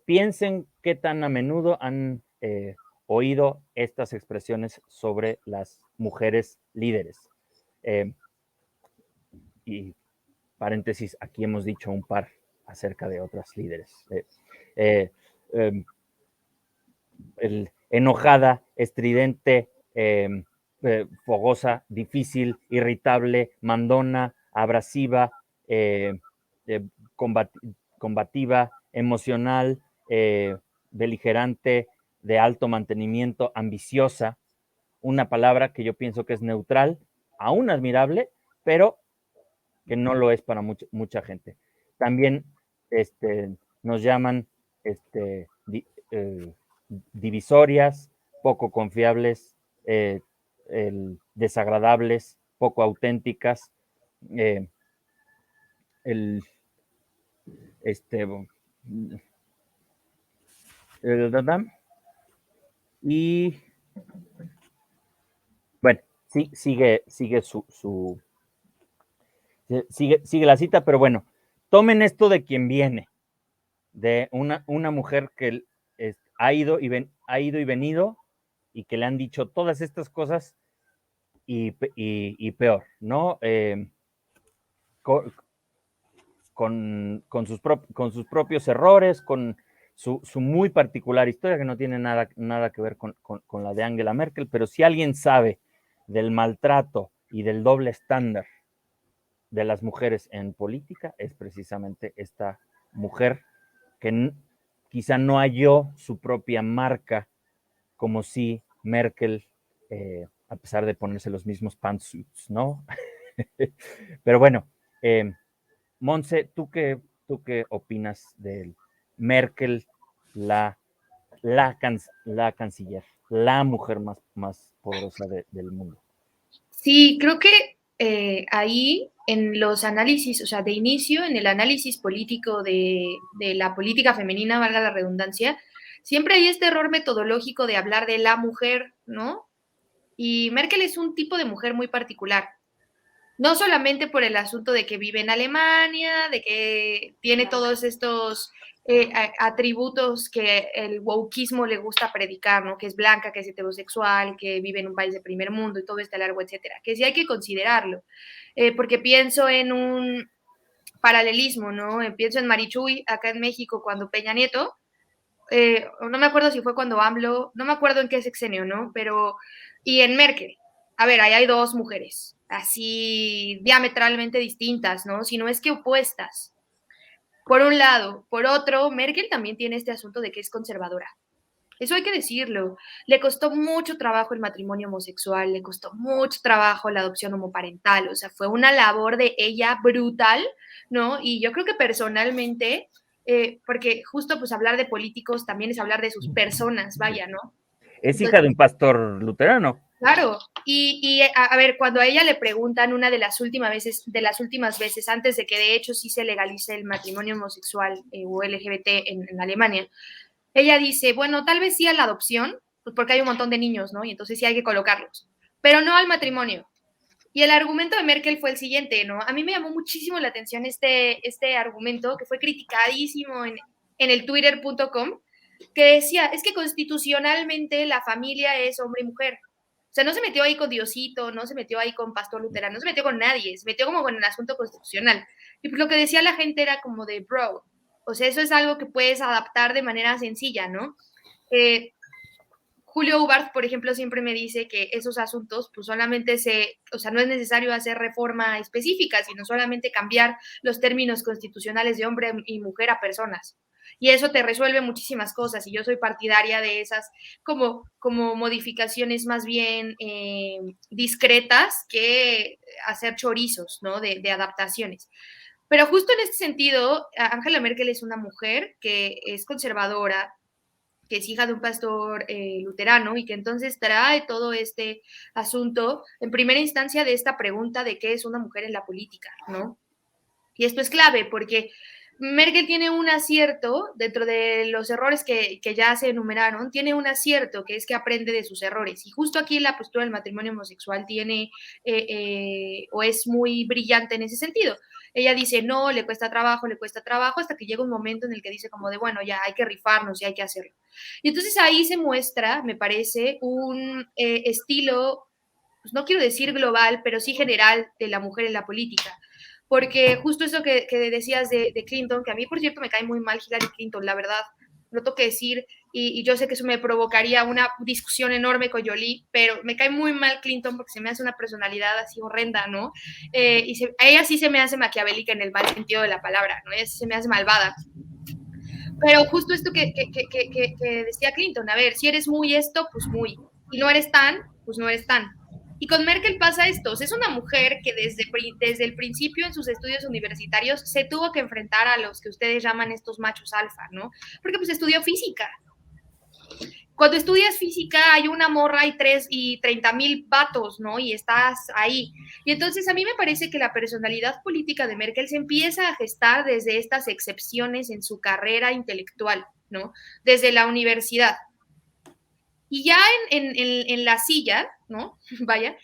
B: Piensen qué tan a menudo han oído estas expresiones sobre las mujeres líderes. Y paréntesis, aquí hemos dicho un par acerca de otras líderes. Enojada, estridente, fogosa, difícil, irritable, mandona, abrasiva, combativa, emocional, beligerante, de alto mantenimiento, ambiciosa, una palabra que yo pienso que es neutral, aún admirable, pero que no lo es para mucha gente. También nos llaman divisorias, poco confiables, desagradables, poco auténticas, y bueno, sí, sigue sigue la cita, pero bueno, tomen esto de quien viene, de una mujer que ha ido y venido y que le han dicho todas estas cosas y peor, ¿no? Con sus propios errores, con su muy particular historia, que no tiene nada que ver con la de Angela Merkel, pero si alguien sabe del maltrato y del doble estándar de las mujeres en política es precisamente esta mujer que quizá no halló su propia marca como si Merkel, a pesar de ponerse los mismos pantsuits, ¿no? Pero bueno, Monse, ¿tú qué opinas de Merkel, la canciller, la mujer más poderosa del mundo?
D: Sí, creo que ahí en los análisis, o sea, de inicio, en el análisis político de la política femenina, valga la redundancia, siempre hay este error metodológico de hablar de la mujer, ¿no? Y Merkel es un tipo de mujer muy particular. No solamente por el asunto de que vive en Alemania, de que tiene todos estos atributos que el wokismo le gusta predicar, ¿no? Que es blanca, que es heterosexual, que vive en un país de primer mundo y todo este largo, etcétera. Que sí hay que considerarlo, porque pienso en un paralelismo, ¿no? Pienso en Marichuy, acá en México, cuando Peña Nieto, no me acuerdo si fue cuando AMLO, no me acuerdo en qué sexenio, ¿no? Pero, y en Merkel, a ver, ahí hay dos mujeres, así diametralmente distintas, ¿no? Si no es que opuestas. Por un lado. Por otro, Merkel también tiene este asunto de que es conservadora. Eso hay que decirlo. Le costó mucho trabajo el matrimonio homosexual, le costó mucho trabajo la adopción homoparental, o sea, fue una labor de ella brutal, ¿no? Y yo creo que personalmente, porque justo pues hablar de políticos también es hablar de sus personas, vaya, ¿no?
B: Es hija de un pastor luterano.
D: Claro, y a ver, cuando a ella le preguntan una de las últimas veces, antes de que de hecho sí se legalice el matrimonio homosexual o LGBT en Alemania, ella dice, bueno, tal vez sí a la adopción, pues porque hay un montón de niños, ¿no? Y entonces sí hay que colocarlos, pero no al matrimonio. Y el argumento de Merkel fue el siguiente, ¿no? A mí me llamó muchísimo la atención este argumento, que fue criticadísimo en el twitter.com, que decía, es que constitucionalmente la familia es hombre y mujer. O sea, no se metió ahí con Diosito, no se metió ahí con Pastor Luterano, no se metió con nadie, se metió como con el asunto constitucional. Y pues lo que decía la gente era como de, bro, o sea, eso es algo que puedes adaptar de manera sencilla, ¿no? Julio Ubarth, por ejemplo, siempre me dice que esos asuntos, pues solamente o sea, no es necesario hacer reforma específica, sino solamente cambiar los términos constitucionales de hombre y mujer a personas. Y eso te resuelve muchísimas cosas, y yo soy partidaria de esas como modificaciones más bien discretas que hacer chorizos, ¿no? De adaptaciones. Pero justo en este sentido, Angela Merkel es una mujer que es conservadora, que es hija de un pastor luterano y que entonces trae todo este asunto en primera instancia de esta pregunta de qué es una mujer en la política, ¿no? Y esto es clave porque Merkel tiene un acierto, dentro de los errores que ya se enumeraron, tiene un acierto que es que aprende de sus errores. Y justo aquí la postura del matrimonio homosexual tiene, o es muy brillante en ese sentido. Ella dice, no, le cuesta trabajo, hasta que llega un momento en el que dice como de, bueno, ya hay que rifarnos y hay que hacerlo. Y entonces ahí se muestra, me parece, un estilo, pues no quiero decir global, pero sí general de la mujer en la política. Porque justo eso que decías de Clinton, que a mí, por cierto, me cae muy mal Hillary Clinton, la verdad, lo tengo que decir, y yo sé que eso me provocaría una discusión enorme con Jolie, pero me cae muy mal Clinton porque se me hace una personalidad así horrenda, ¿no? A ella sí se me hace maquiavélica en el mal sentido de la palabra, ¿no? Ella sí se me hace malvada. Pero justo esto que decía Clinton, a ver, si eres muy esto, pues muy, y no eres tan, pues no eres tan. Y con Merkel pasa esto, es una mujer que desde el principio en sus estudios universitarios se tuvo que enfrentar a los que ustedes llaman estos machos alfa, ¿no? Porque pues estudió física. Cuando estudias física hay una morra y 30,000 vatos, ¿no? Y estás ahí. Y entonces a mí me parece que la personalidad política de Merkel se empieza a gestar desde estas excepciones en su carrera intelectual, ¿no? Desde la universidad. Y ya en la silla, ¿no? Vaya,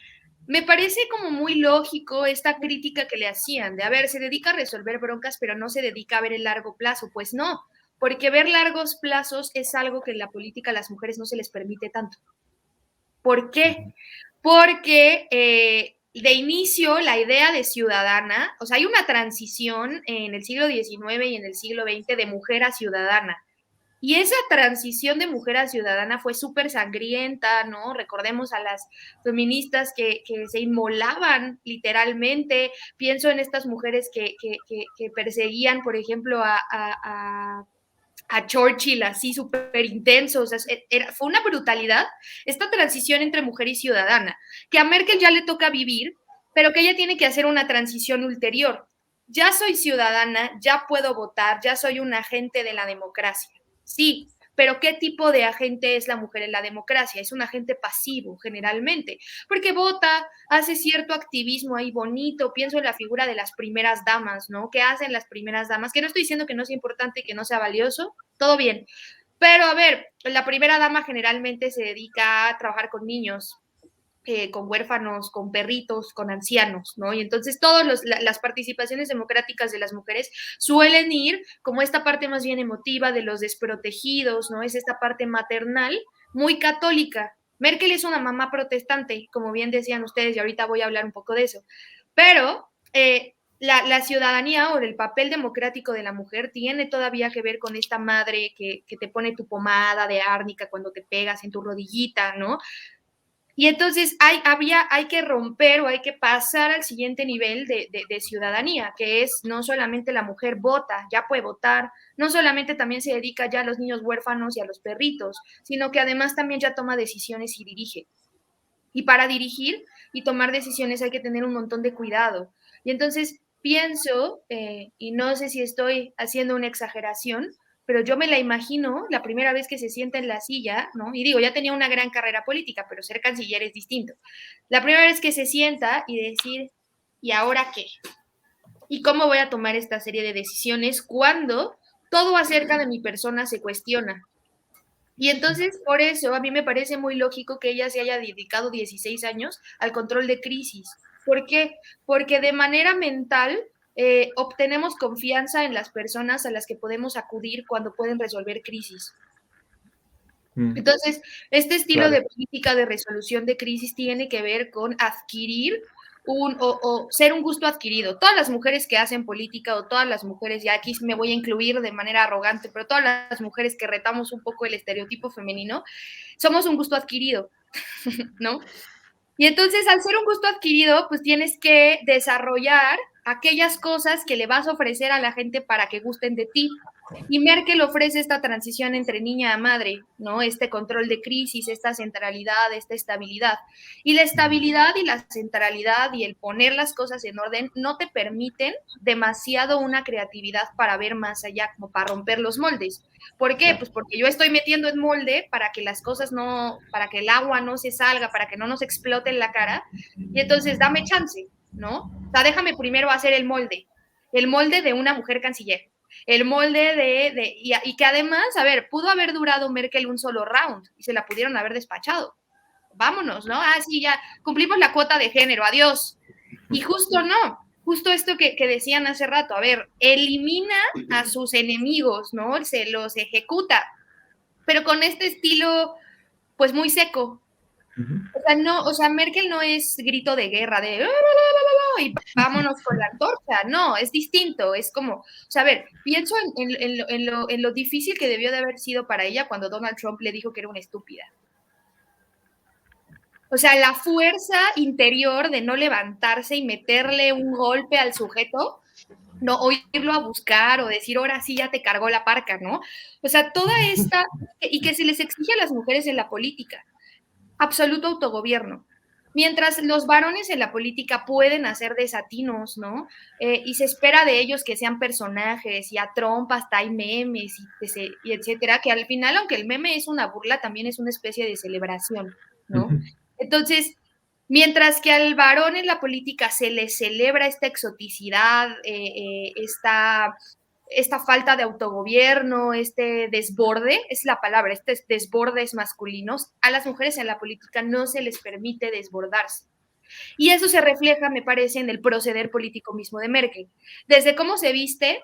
D: me parece como muy lógico esta crítica que le hacían de, a ver, se dedica a resolver broncas, pero no se dedica a ver el largo plazo. Pues no, porque ver largos plazos es algo que en la política a las mujeres no se les permite tanto. ¿Por qué? Porque de inicio la idea de ciudadana, o sea, hay una transición en el siglo XIX y en el siglo XX de mujer a ciudadana. Y esa transición de mujer a ciudadana fue súper sangrienta, ¿no? Recordemos a las feministas que se inmolaban literalmente. Pienso en estas mujeres que perseguían, por ejemplo, a Churchill así súper intenso. O sea, fue una brutalidad esta transición entre mujer y ciudadana, que a Merkel ya le toca vivir, pero que ella tiene que hacer una transición ulterior. Ya soy ciudadana, ya puedo votar, ya soy un agente de la democracia. Sí, pero ¿qué tipo de agente es la mujer en la democracia? Es un agente pasivo, generalmente, porque vota, hace cierto activismo ahí bonito. Pienso en la figura de las primeras damas, ¿no? ¿Qué hacen las primeras damas? Que no estoy diciendo que no sea importante, que no sea valioso, todo bien. Pero a ver, la primera dama generalmente se dedica a trabajar con niños, con huérfanos, con perritos, con ancianos, ¿no? Y entonces todas las participaciones democráticas de las mujeres suelen ir como esta parte más bien emotiva de los desprotegidos, ¿no? Es esta parte maternal muy católica. Merkel es una mamá protestante, como bien decían ustedes, y ahorita voy a hablar un poco de eso. Pero la ciudadanía o el papel democrático de la mujer tiene todavía que ver con esta madre que te pone tu pomada de árnica cuando te pegas en tu rodillita, ¿no? Y entonces hay que romper o hay que pasar al siguiente nivel de ciudadanía, que es no solamente la mujer vota, ya puede votar, no solamente también se dedica ya a los niños huérfanos y a los perritos, sino que además también ya toma decisiones y dirige. Y para dirigir y tomar decisiones hay que tener un montón de cuidado. Y entonces pienso, y no sé si estoy haciendo una exageración, pero yo me la imagino la primera vez que se sienta en la silla, ¿no? Y digo, ya tenía una gran carrera política, pero ser canciller es distinto. La primera vez que se sienta y decir, ¿y ahora qué? ¿Y cómo voy a tomar esta serie de decisiones cuando todo acerca de mi persona se cuestiona? Y entonces, por eso, a mí me parece muy lógico que ella se haya dedicado 16 años al control de crisis. ¿Por qué? Porque de manera mental obtenemos confianza en las personas a las que podemos acudir cuando pueden resolver crisis. Entonces, este estilo de política de resolución de crisis tiene que ver con adquirir o ser un gusto adquirido. Todas las mujeres que hacen política o todas las mujeres, ya aquí me voy a incluir de manera arrogante, pero todas las mujeres que retamos un poco el estereotipo femenino, somos un gusto adquirido, ¿no? Y entonces, al ser un gusto adquirido, pues tienes que desarrollar aquellas cosas que le vas a ofrecer a la gente para que gusten de ti. Y Merkel ofrece esta transición entre niña a madre, ¿no? Este control de crisis, esta centralidad, esta estabilidad. Y la estabilidad y la centralidad y el poner las cosas en orden no te permiten demasiado una creatividad para ver más allá, como para romper los moldes. ¿Por qué? Pues porque yo estoy metiendo en molde para que las cosas no, para que el agua no se salga, para que no nos explote en la cara. Y entonces dame chance, ¿no? O sea, déjame primero hacer el molde de una mujer canciller. El molde y que además, a ver, pudo haber durado Merkel un solo round y se la pudieron haber despachado. Vámonos, ¿no? Ah, sí, ya cumplimos la cuota de género, adiós. Y justo no, justo esto que decían hace rato, a ver, elimina a sus enemigos, ¿no? Se los ejecuta, pero con este estilo, pues muy seco. O sea, no, o sea, Merkel no es grito de guerra de y vámonos con la antorcha, no, es distinto, es como, o sea, a ver, pienso en lo difícil que debió de haber sido para ella cuando Donald Trump le dijo que era una estúpida. O sea, la fuerza interior de no levantarse y meterle un golpe al sujeto, no, o irlo a buscar o decir, ahora sí ya te cargó la parca, ¿no? O sea, toda esta, y que se les exige a las mujeres en la política, absoluto autogobierno. Mientras los varones en la política pueden hacer desatinos, ¿no? Y se espera de ellos que sean personajes, y a Trump hasta hay memes, y etcétera, que al final, aunque el meme es una burla, también es una especie de celebración, ¿no? Entonces, mientras que al varón en la política se le celebra esta exoticidad, esta falta de autogobierno, este desborde, es la palabra, este desbordes masculinos, a las mujeres en la política no se les permite desbordarse. Y eso se refleja, me parece, en el proceder político mismo de Merkel. Desde cómo se viste,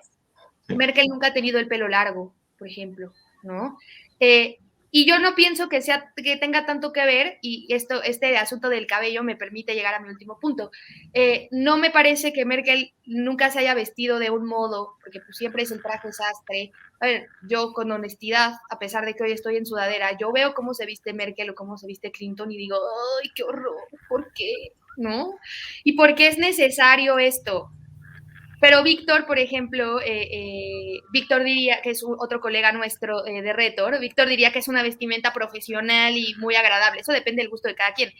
D: Merkel nunca ha tenido el pelo largo, por ejemplo, ¿no? Y yo no pienso que tenga tanto que ver, y este asunto del cabello me permite llegar a mi último punto. No me parece que Merkel nunca se haya vestido de un modo, porque pues siempre es el traje sastre. A ver, yo con honestidad, a pesar de que hoy estoy en sudadera, yo veo cómo se viste Merkel o cómo se viste Clinton y digo, ¡ay, qué horror! ¿Por qué? ¿No? ¿Y por qué es necesario esto? Pero Víctor, por ejemplo, Víctor diría, que es otro colega nuestro de Retor, Víctor diría que es una vestimenta profesional y muy agradable. Eso depende del gusto de cada quien.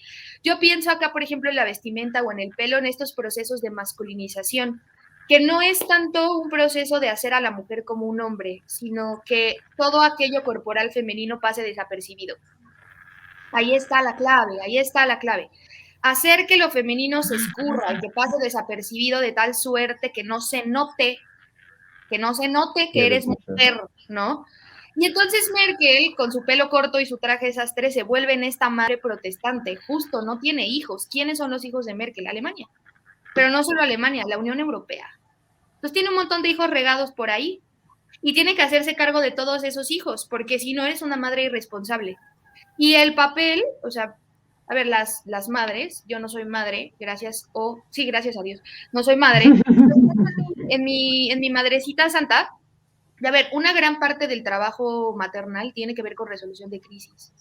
D: Yo pienso acá, por ejemplo, en la vestimenta o en el pelo, en estos procesos de masculinización, que no es tanto un proceso de hacer a la mujer como un hombre, sino que todo aquello corporal femenino pase desapercibido. Ahí está la clave, ahí está la clave. Hacer que lo femenino se escurra y que pase desapercibido de tal suerte que no se note que eres mujer, ¿no? Y entonces Merkel, con su pelo corto y su traje sastre, se vuelve en esta madre protestante. Justo, no tiene hijos. ¿Quiénes son los hijos de Merkel? Alemania. Pero no solo Alemania, la Unión Europea. Entonces tiene un montón de hijos regados por ahí y tiene que hacerse cargo de todos esos hijos, porque si no eres una madre irresponsable. Y el papel, o sea, a ver, las madres, yo no soy madre, sí, gracias a Dios, no soy madre. En mi madrecita santa, a ver, una gran parte del trabajo maternal tiene que ver con resolución de crisis.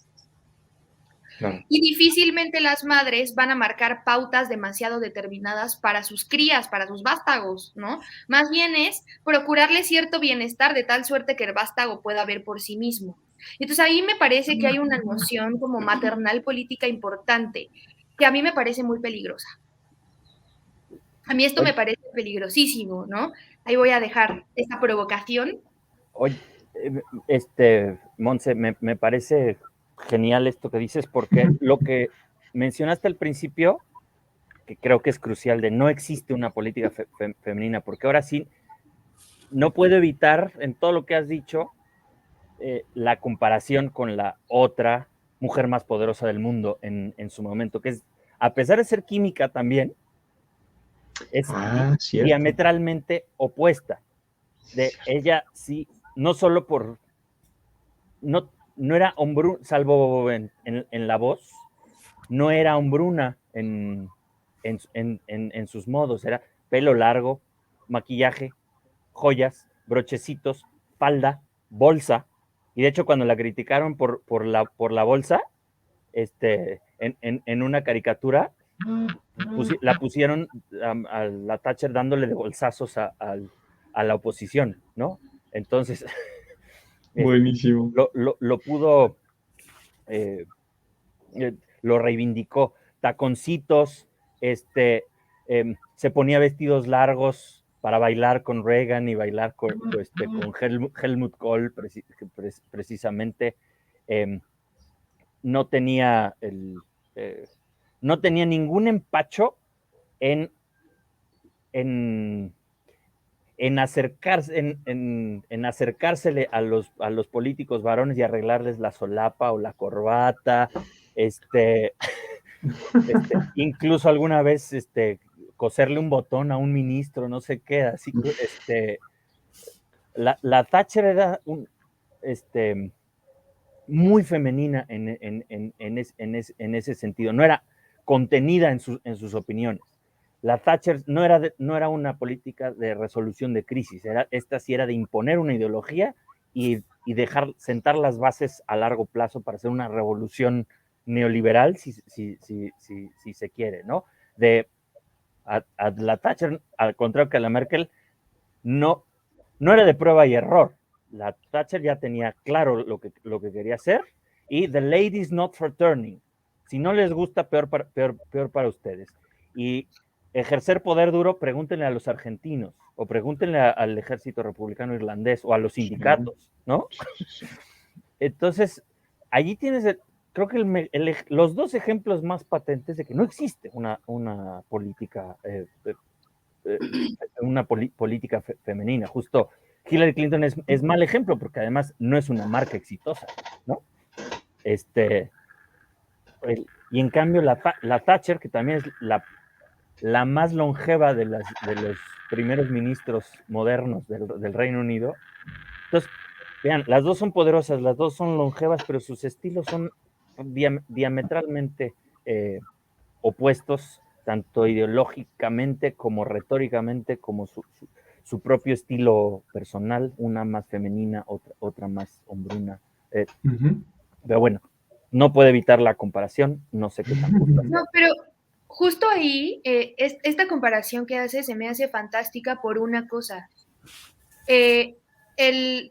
D: Claro. Y difícilmente las madres van a marcar pautas demasiado determinadas para sus crías, para sus vástagos, ¿no? Más bien es procurarle cierto bienestar de tal suerte que el vástago pueda ver por sí mismo. Entonces ahí me parece que hay una noción como maternal política importante, que a mí me parece muy peligrosa. A mí esto me parece peligrosísimo, ¿no? Ahí voy a dejar esta provocación.
B: Oye, Montse, me parece genial esto que dices, porque lo que mencionaste al principio, que creo que es crucial, de no existe una política femenina, porque ahora sí, no puedo evitar en todo lo que has dicho la comparación con la otra mujer más poderosa del mundo en su momento, que es, a pesar de ser química también, es diametralmente opuesta. De ella sí, no solo por, no era hombruna, salvo en la voz, no era hombruna en sus modos, era pelo largo, maquillaje, joyas, brochecitos, falda, bolsa, y de hecho cuando la criticaron por la bolsa, en una caricatura, la pusieron a la Thatcher dándole de bolsazos a la oposición, ¿no? Entonces,
A: buenísimo.
B: Lo pudo, lo reivindicó. Taconcitos, se ponía vestidos largos para bailar con Reagan y bailar con Helmut Kohl, precisamente. No tenía no tenía ningún empacho en acercársele a los políticos varones y arreglarles la solapa o la corbata, incluso alguna vez coserle un botón a un ministro, no sé qué, así que la Thatcher era muy femenina en ese sentido, no era contenida en sus opiniones. La Thatcher no era una política de resolución de crisis, esta sí era de imponer una ideología y dejar sentar las bases a largo plazo para hacer una revolución neoliberal, si se quiere, ¿no? A la Thatcher, al contrario que a la Merkel, no era de prueba y error. La Thatcher ya tenía claro lo que quería hacer, y the ladies not for turning. Si no les gusta, peor para ustedes. Y ejercer poder duro, pregúntenle a los argentinos, o pregúntenle al ejército republicano irlandés, o a los sindicatos, ¿no? Entonces, allí tienes, creo que los dos ejemplos más patentes de que no existe una política, política femenina. Justo Hillary Clinton es mal ejemplo, porque además no es una marca exitosa, ¿no? Y en cambio la Thatcher, que también es la más longeva de los primeros ministros modernos del Reino Unido, entonces Vean, las dos son poderosas, las dos son longevas, pero sus estilos son diametralmente opuestos, tanto ideológicamente como retóricamente, como su propio estilo personal, una más femenina, otra más hombruna. Pero bueno, no puedo evitar la comparación, no sé qué tanto.
D: No, pero justo ahí, esta comparación que hace se me hace fantástica por una cosa.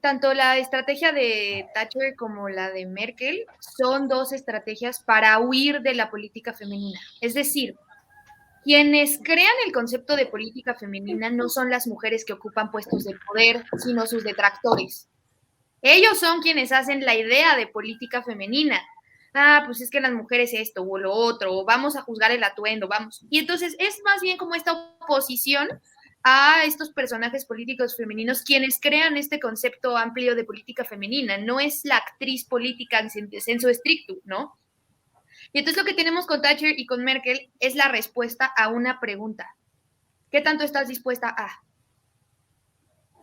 D: Tanto la estrategia de Thatcher como la de Merkel son dos estrategias para huir de la política femenina. Es decir, quienes crean el concepto de política femenina no son las mujeres que ocupan puestos de poder, sino sus detractores. Ellos son quienes hacen la idea de política femenina. Ah, pues es que las mujeres esto o lo otro, o vamos a juzgar el atuendo, vamos. Y entonces es más bien como esta oposición a estos personajes políticos femeninos quienes crean este concepto amplio de política femenina. No es la actriz política en senso estricto, ¿no? Y entonces lo que tenemos con Thatcher y con Merkel es la respuesta a una pregunta. ¿Qué tanto estás dispuesta a?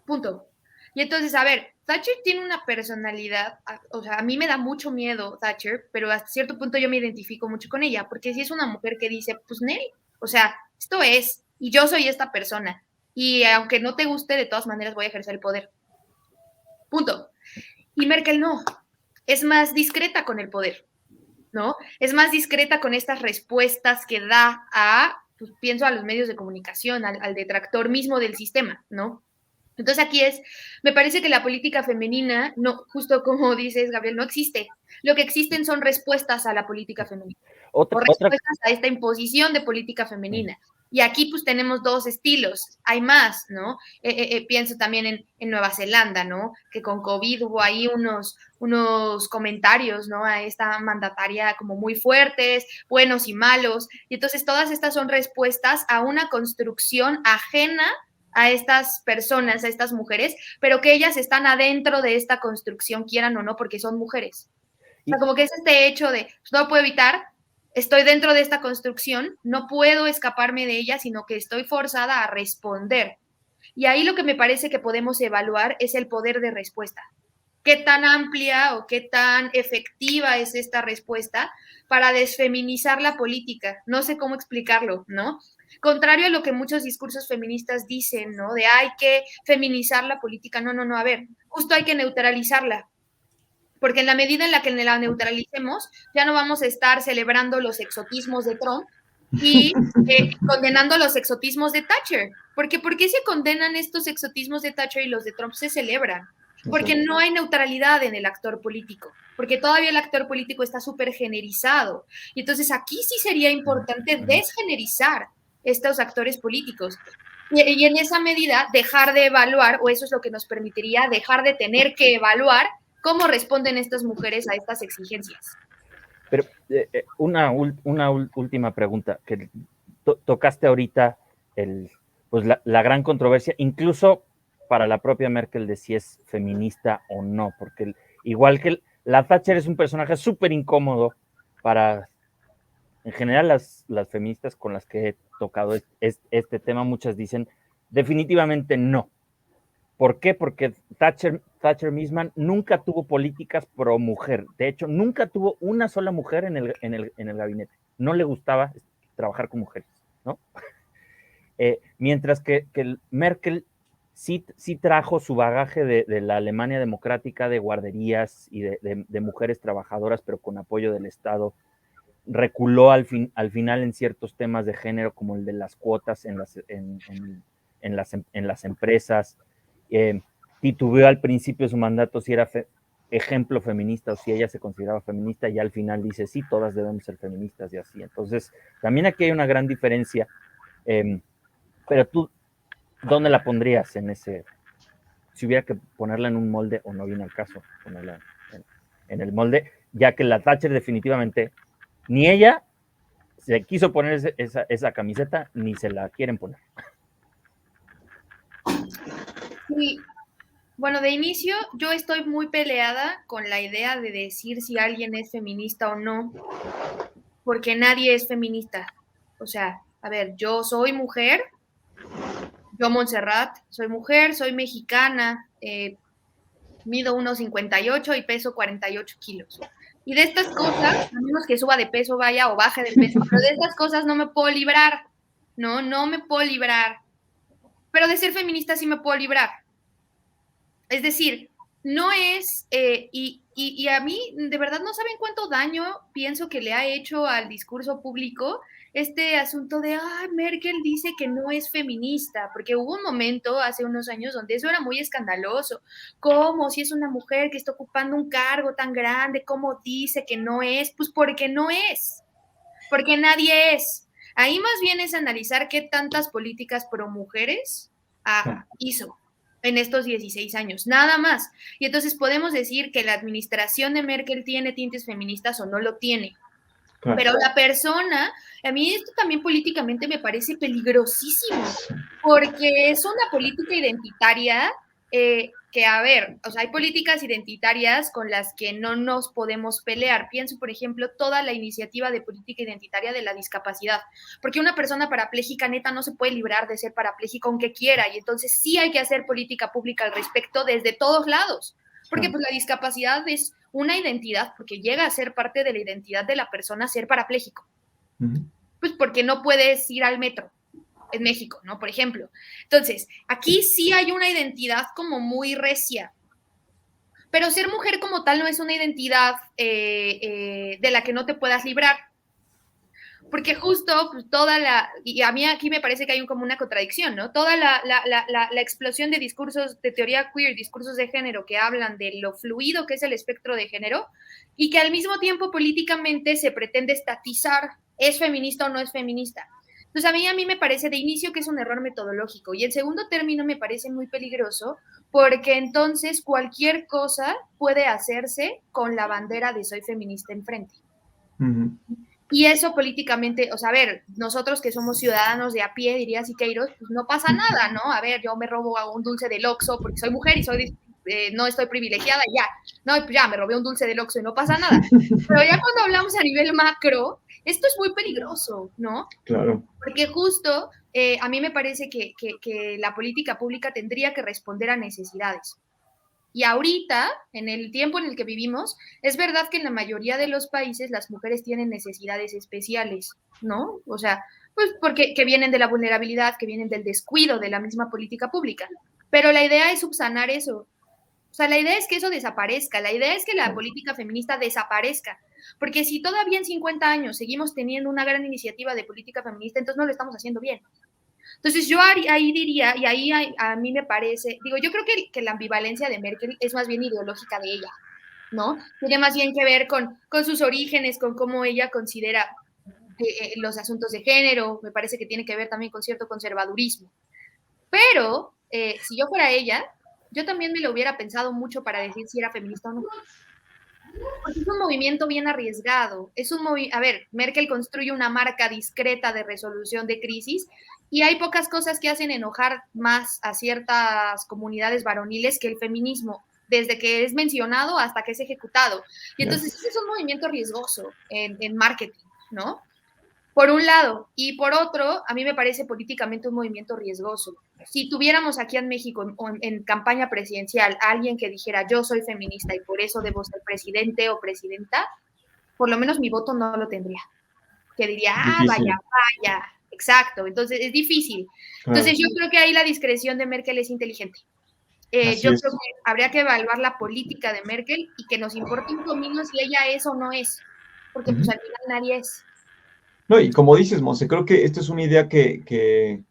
D: Punto. Y entonces, a ver, Thatcher tiene una personalidad, o sea, a mí me da mucho miedo Thatcher, pero hasta cierto punto yo me identifico mucho con ella, porque si es una mujer que dice, pues Nel, o sea, esto es, y yo soy esta persona, y aunque no te guste, de todas maneras voy a ejercer el poder. Punto. Y Merkel no, es más discreta con el poder, ¿no? Es más discreta con estas respuestas que da pues pienso a los medios de comunicación, al detractor mismo del sistema, ¿no? Entonces aquí me parece que la política femenina, no, justo como dices, Gabriel, no existe. Lo que existen son respuestas a la política femenina. O respuestas a esta imposición de política femenina. Y aquí pues tenemos dos estilos, hay más, ¿no? Pienso también en Nueva Zelanda, ¿no? Que con COVID hubo ahí unos comentarios, ¿no? A esta mandataria como muy fuertes, buenos y malos. Y entonces todas estas son respuestas a una construcción ajena a estas personas, a estas mujeres, pero que ellas están adentro de esta construcción, quieran o no, porque son mujeres. O sea, como que es este hecho de, pues, no puedo evitar, estoy dentro de esta construcción, no puedo escaparme de ella, sino que estoy forzada a responder. Y ahí lo que me parece que podemos evaluar es el poder de respuesta. ¿Qué tan amplia o qué tan efectiva es esta respuesta para desfeminizar la política? No sé cómo explicarlo, ¿no? Contrario a lo que muchos discursos feministas dicen, ¿no? De hay que feminizar la política. No, a ver, justo hay que neutralizarla. Porque en la medida en la que la neutralicemos, ya no vamos a estar celebrando los exotismos de Trump y condenando los exotismos de Thatcher. Porque ¿por qué se condenan estos exotismos de Thatcher y los de Trump se celebran? Porque no hay neutralidad en el actor político, porque todavía el actor político está súper generizado. Y entonces aquí sí sería importante desgenerizar estos actores políticos. Y en esa medida dejar de evaluar, o eso es lo que nos permitiría dejar de tener que evaluar cómo responden estas mujeres a estas exigencias.
B: Pero una última pregunta, que tocaste ahorita pues la gran controversia, incluso para la propia Merkel de si es feminista o no, porque igual que la Thatcher es un personaje súper incómodo para, en general, las feministas con las que he tocado este tema, muchas dicen definitivamente no. ¿Por qué? Porque Thatcher misma nunca tuvo políticas pro mujer. De hecho, nunca tuvo una sola mujer en el gabinete. No le gustaba trabajar con mujeres, ¿no? Mientras que Merkel sí trajo su bagaje de la Alemania democrática, de guarderías y de mujeres trabajadoras, pero con apoyo del Estado. Reculó al final en ciertos temas de género, como el de las cuotas en las empresas. Titubeó al principio de su mandato si era ejemplo feminista o si ella se consideraba feminista, y al final dice sí, todas debemos ser feministas y así. Entonces, también aquí hay una gran diferencia. Pero tú, ¿dónde la pondrías en ese? Si hubiera que ponerla en un molde, o no viene al caso ponerla en el molde, ya que la Thatcher definitivamente, ni ella se quiso poner esa camiseta, ni se la quieren poner.
D: Sí. Bueno, de inicio yo estoy muy peleada con la idea de decir si alguien es feminista o no, porque nadie es feminista. O sea, a ver, yo soy mujer, yo Montserrat, soy mujer, soy mexicana, mido 1,58 y peso 48 kilos. Y de estas cosas, a menos que suba de peso, vaya, o baje de peso, pero de estas cosas no me puedo librar, no me puedo librar. Pero de ser feminista sí me puedo librar. Es decir, no es, y a mí de verdad no saben cuánto daño pienso que le ha hecho al discurso público este asunto de, Merkel dice que no es feminista, porque hubo un momento hace unos años donde eso era muy escandaloso. ¿Cómo? Si es una mujer que está ocupando un cargo tan grande, ¿cómo dice que no es? Pues porque no es, porque nadie es. Ahí más bien es analizar qué tantas políticas pro mujeres hizo en estos 16 años, nada más. Y entonces podemos decir que la administración de Merkel tiene tintes feministas o no lo tiene. Claro. Pero la persona, a mí esto también políticamente me parece peligrosísimo, porque es una política identitaria que, a ver, o sea, hay políticas identitarias con las que no nos podemos pelear. Pienso, por ejemplo, toda la iniciativa de política identitaria de la discapacidad, porque una persona parapléjica neta no se puede librar de ser parapléjica aunque quiera, y entonces sí hay que hacer política pública al respecto desde todos lados, porque pues la discapacidad es una identidad, porque llega a ser parte de la identidad de la persona ser parapléjico. Pues porque no puedes ir al metro en México, ¿no? Por ejemplo. Entonces, aquí sí hay una identidad como muy recia, pero ser mujer como tal no es una identidad de la que no te puedas librar. Porque justo pues, y a mí aquí me parece que hay como una contradicción, ¿no? Toda la explosión de discursos de teoría queer, discursos de género que hablan de lo fluido que es el espectro de género y que al mismo tiempo políticamente se pretende estatizar, ¿es feminista o no es feminista? Entonces a mí me parece de inicio que es un error metodológico y en segundo término me parece muy peligroso porque entonces cualquier cosa puede hacerse con la bandera de soy feminista enfrente. Y eso políticamente, o sea, a ver, nosotros que somos ciudadanos de a pie, diría Siqueiros, pues no pasa nada, ¿no? A ver, yo me robo un dulce del Oxxo porque soy mujer y no estoy privilegiada, ya. No, pues ya, me robé un dulce del Oxxo y no pasa nada. Pero ya cuando hablamos a nivel macro, esto es muy peligroso, ¿no?
A: Claro.
D: Porque justo a mí me parece que la política pública tendría que responder a necesidades. Y ahorita, en el tiempo en el que vivimos, es verdad que en la mayoría de los países las mujeres tienen necesidades especiales, ¿no? O sea, pues porque que vienen de la vulnerabilidad, que vienen del descuido de la misma política pública. Pero la idea es subsanar eso. O sea, la idea es que eso desaparezca, la idea es que la política feminista desaparezca. Porque si todavía en 50 años seguimos teniendo una gran iniciativa de política feminista, entonces no lo estamos haciendo bien. Entonces yo ahí diría, y ahí a mí me parece, digo, yo creo que la ambivalencia de Merkel es más bien ideológica de ella, ¿no? Tiene más bien que ver con sus orígenes, con cómo ella considera los asuntos de género, me parece que tiene que ver también con cierto conservadurismo. Pero si yo fuera ella, yo también me lo hubiera pensado mucho para decir si era feminista o no. Porque es un movimiento bien arriesgado. A ver, Merkel construye una marca discreta de resolución de crisis y hay pocas cosas que hacen enojar más a ciertas comunidades varoniles que el feminismo, desde que es mencionado hasta que es ejecutado. Y entonces es un movimiento riesgoso en marketing, ¿no? Por un lado. Y por otro, a mí me parece políticamente un movimiento riesgoso. Si tuviéramos aquí en México en campaña presidencial a alguien que dijera yo soy feminista y por eso debo ser presidente o presidenta, por lo menos mi voto no lo tendría. Que diría, vaya. Exacto. Entonces es difícil. Entonces yo creo que ahí la discreción de Merkel es inteligente. Yo creo que habría que evaluar la política de Merkel y que nos importe un comino si ella es o no es. Porque pues al final nadie es.
A: No, y como dices, Monse, creo que esta es una idea que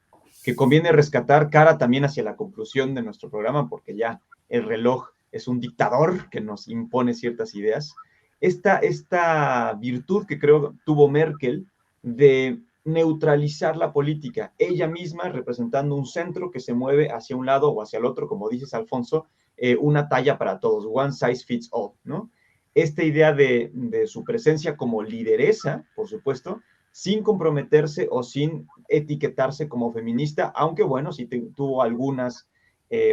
A: conviene rescatar cara también hacia la conclusión de nuestro programa, porque ya el reloj es un dictador que nos impone ciertas ideas. Esta virtud que creo tuvo Merkel de neutralizar la política, ella misma representando un centro que se mueve hacia un lado o hacia el otro, como dices, Alfonso, una talla para todos, one size fits all, ¿no? Esta idea de su presencia como lideresa, por supuesto, sin comprometerse o sin etiquetarse como feminista, aunque bueno, sí tuvo algunas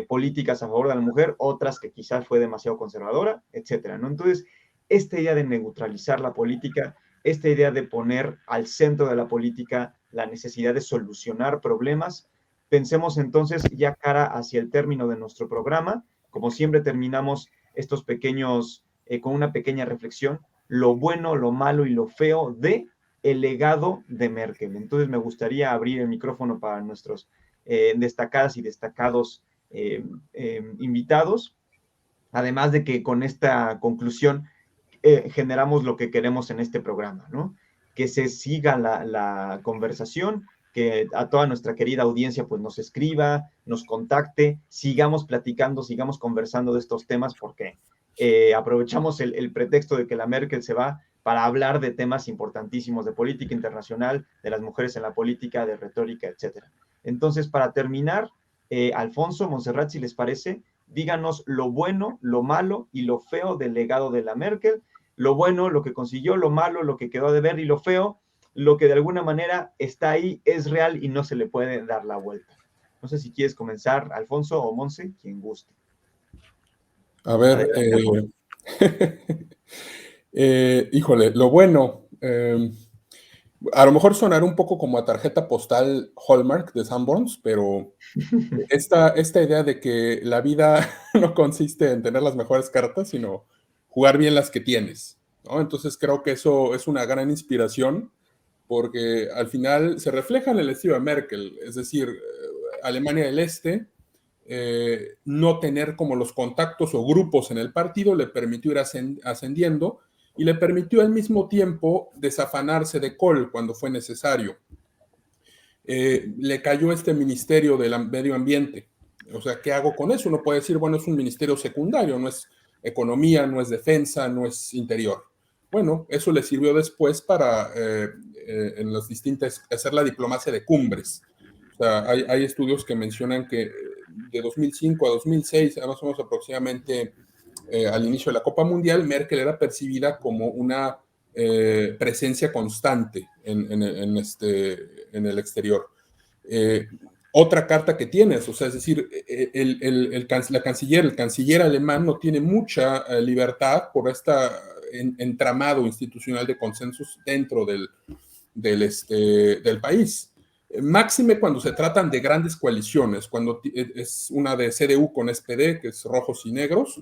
A: políticas a favor de la mujer, otras que quizás fue demasiado conservadora, etcétera, ¿no? Entonces, esta idea de neutralizar la política, esta idea de poner al centro de la política la necesidad de solucionar problemas, pensemos entonces ya cara hacia el término de nuestro programa, Como siempre terminamos estos pequeños, con una pequeña reflexión, lo bueno, lo malo y lo feo de el legado de Merkel. Entonces me gustaría abrir el micrófono para nuestros destacadas y destacados invitados, además de que con esta conclusión generamos lo que queremos en este programa, ¿no? Que se siga la conversación, que a toda nuestra querida audiencia pues nos escriba, nos contacte, sigamos platicando, sigamos conversando de estos temas, porque aprovechamos el pretexto de que la Merkel se va para hablar de temas importantísimos de política internacional, de las mujeres en la política, de retórica, etcétera. Entonces, para terminar, Alfonso, Montserrat, si les parece, díganos lo bueno, lo malo y lo feo del legado de la Merkel. Lo bueno, lo que consiguió, lo malo, lo que quedó de ver, y lo feo, lo que de alguna manera está ahí, es real y no se le puede dar la vuelta. No sé si quieres comenzar, Alfonso o Monse, quien guste.
C: A ver, híjole, lo bueno, a lo mejor sonará un poco como a tarjeta postal Hallmark de Sanborns, pero esta idea de que la vida no consiste en tener las mejores cartas, sino jugar bien las que tienes, ¿no? Entonces creo que eso es una gran inspiración, porque al final se refleja en el estilo de Merkel, es decir, Alemania del Este, no tener como los contactos o grupos en el partido le permitió ir ascendiendo, y le permitió al mismo tiempo desafanarse de Kohl cuando fue necesario. Le cayó este ministerio del medio ambiente. O sea, ¿qué hago con eso? Uno puede decir, bueno, es un ministerio secundario, no es economía, no es defensa, no es interior. Bueno, eso le sirvió después para en las distintas, hacer la diplomacia de cumbres. O sea, hay estudios que mencionan que de 2005 a 2006, más o menos aproximadamente al inicio de la Copa Mundial, Merkel era percibida como una presencia constante en el exterior. Otra carta que tienes, o sea, es decir, el canciller alemán no tiene mucha libertad por este entramado institucional de consensos dentro del país. Máxime cuando se tratan de grandes coaliciones, cuando es una de CDU con SPD, que es rojos y negros,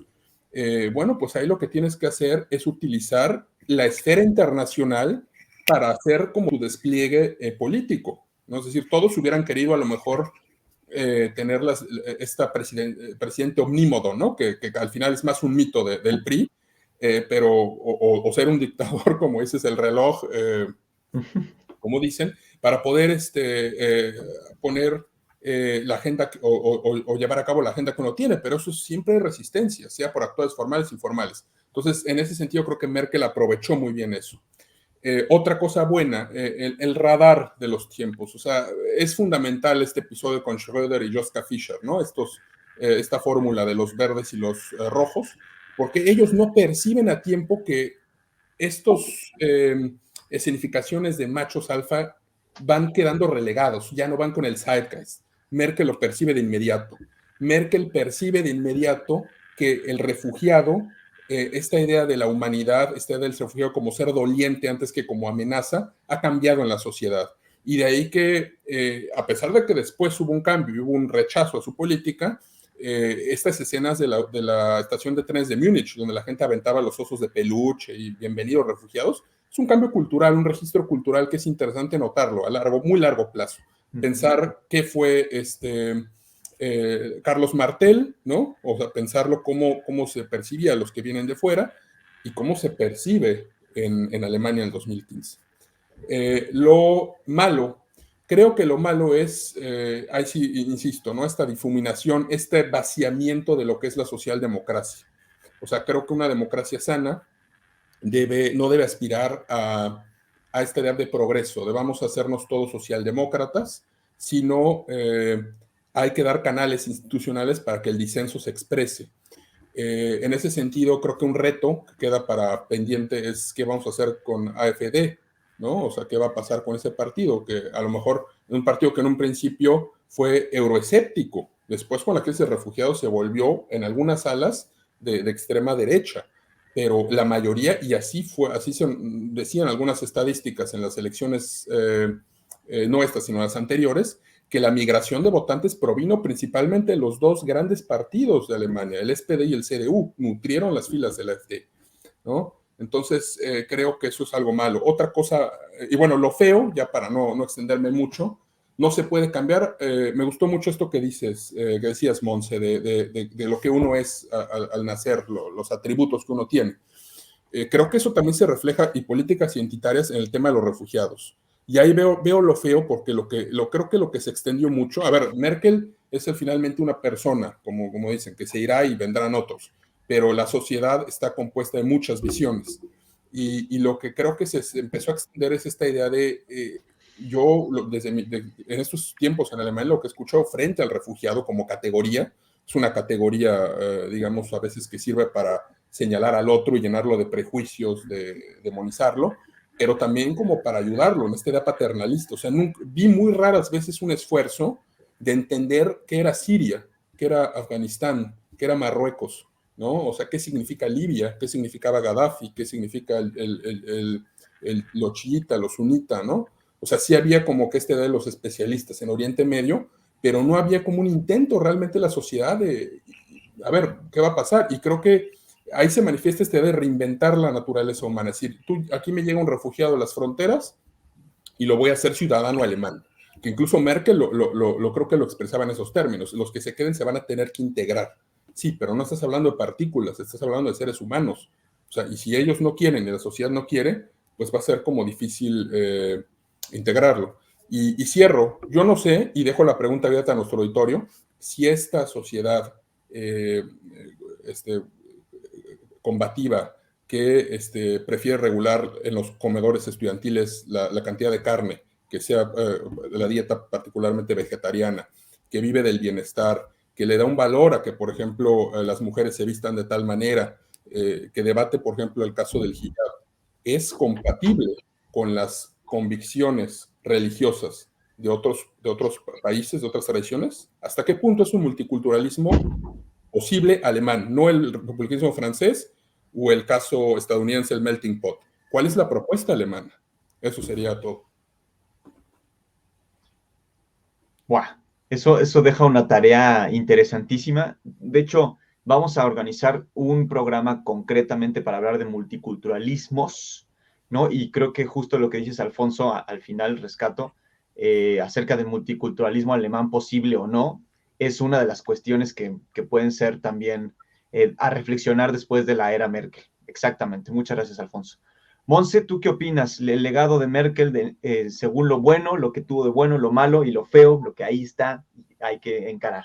C: bueno, pues ahí lo que tienes que hacer es utilizar la esfera internacional para hacer como tu despliegue político, ¿no? Es decir, todos hubieran querido a lo mejor tener esta presidente omnímodo, ¿no? Que al final es más un mito del PRI, pero o ser un dictador, como ese es el reloj, como dicen, para poder poner la agenda o llevar a cabo la agenda que uno tiene, pero eso siempre hay resistencia, sea por actores formales e informales. Entonces, en ese sentido, creo que Merkel aprovechó muy bien eso. Otra cosa buena, el radar de los tiempos. O sea, es fundamental este episodio con Schröder y Joschka Fischer, ¿no? Esta fórmula de los verdes y los rojos, porque ellos no perciben a tiempo que estos escenificaciones de machos alfa van quedando relegados, ya no van con el zeitgeist. Merkel lo percibe de inmediato. Merkel percibe de inmediato que el refugiado, esta idea de la humanidad, esta idea del refugiado como ser doliente antes que como amenaza, ha cambiado en la sociedad. Y de ahí que, a pesar de que después hubo un cambio y hubo un rechazo a su política, estas escenas de la estación de trenes de Múnich, donde la gente aventaba los osos de peluche y bienvenidos refugiados, es un cambio cultural, un registro cultural que es interesante notarlo a muy largo plazo. Pensar qué fue Carlos Martel, ¿no? O sea, pensarlo cómo se percibía a los que vienen de fuera y cómo se percibe en Alemania en 2015. Lo malo, creo que lo malo es, ahí sí insisto, ¿no? Esta difuminación, este vaciamiento de lo que es la socialdemocracia. O sea, creo que una democracia sana no debe aspirar a esta idea de progreso, de vamos a hacernos todos socialdemócratas, sino hay que dar canales institucionales para que el disenso se exprese. En ese sentido, creo que un reto que queda para pendiente es qué vamos a hacer con AfD, ¿no? O sea, qué va a pasar con ese partido, que a lo mejor es un partido que en un principio fue euroescéptico, después con la crisis de refugiados se volvió en algunas salas de extrema derecha, pero la mayoría, y así se decían algunas estadísticas en las elecciones, no estas, sino las anteriores, que la migración de votantes provino principalmente de los dos grandes partidos de Alemania, el SPD y el CDU, nutrieron las filas de la AfD, ¿no? Entonces, creo que eso es algo malo. Otra cosa, y bueno, lo feo, ya para no extenderme mucho, no se puede cambiar. Me gustó mucho esto que decías, Monse, de lo que uno es al nacer, los atributos que uno tiene. Creo que eso también se refleja en políticas identitarias en el tema de los refugiados. Y ahí veo lo feo porque creo que lo que se extendió mucho, a ver, Merkel es finalmente una persona, como dicen, que se irá y vendrán otros, pero la sociedad está compuesta de muchas visiones. Y lo que creo que se empezó a extender es esta idea de, en estos tiempos en Alemania, lo que escucho frente al refugiado como categoría, es una categoría, digamos, a veces que sirve para señalar al otro y llenarlo de prejuicios, de demonizarlo, pero también como para ayudarlo en esta idea paternalista. O sea, vi muy raras veces un esfuerzo de entender qué era Siria, qué era Afganistán, qué era Marruecos, ¿no? O sea, qué significa Libia, qué significaba Gaddafi, qué significa lo chiita, lo sunita, ¿no? O sea, sí había como que de los especialistas en Oriente Medio, pero no había como un intento realmente de la sociedad de, a ver, ¿qué va a pasar? Y creo que ahí se manifiesta esta idea de reinventar la naturaleza humana. Es decir, aquí me llega un refugiado a las fronteras y lo voy a hacer ciudadano alemán. Que incluso Merkel creo que lo expresaba en esos términos. Los que se queden se van a tener que integrar. Sí, pero no estás hablando de partículas, estás hablando de seres humanos. O sea, y si ellos no quieren y la sociedad no quiere, pues va a ser como difícil integrarlo. Y cierro, yo no sé, y dejo la pregunta abierta a nuestro auditorio, si esta sociedad combativa que prefiere regular en los comedores estudiantiles la cantidad de carne, que sea la dieta particularmente vegetariana, que vive del bienestar, que le da un valor a que, por ejemplo, las mujeres se vistan de tal manera, que debate, por ejemplo, el caso del hijab, es compatible con las convicciones religiosas de otros países, de otras tradiciones. ¿Hasta qué punto es un multiculturalismo posible alemán, no el republicanismo francés o el caso estadounidense, el melting pot? ¿Cuál es la propuesta alemana? Eso sería todo.
A: Wow, eso deja una tarea interesantísima. De hecho, vamos a organizar un programa concretamente para hablar de multiculturalismos, ¿no? Y creo que justo lo que dices, Alfonso, al final rescato, acerca del multiculturalismo alemán posible o no, es una de las cuestiones que pueden ser también a reflexionar después de la era Merkel. Exactamente. Muchas gracias, Alfonso. Monse, ¿tú qué opinas? El legado de Merkel, según lo bueno, lo que tuvo de bueno, lo malo y lo feo, lo que ahí está, hay que encarar.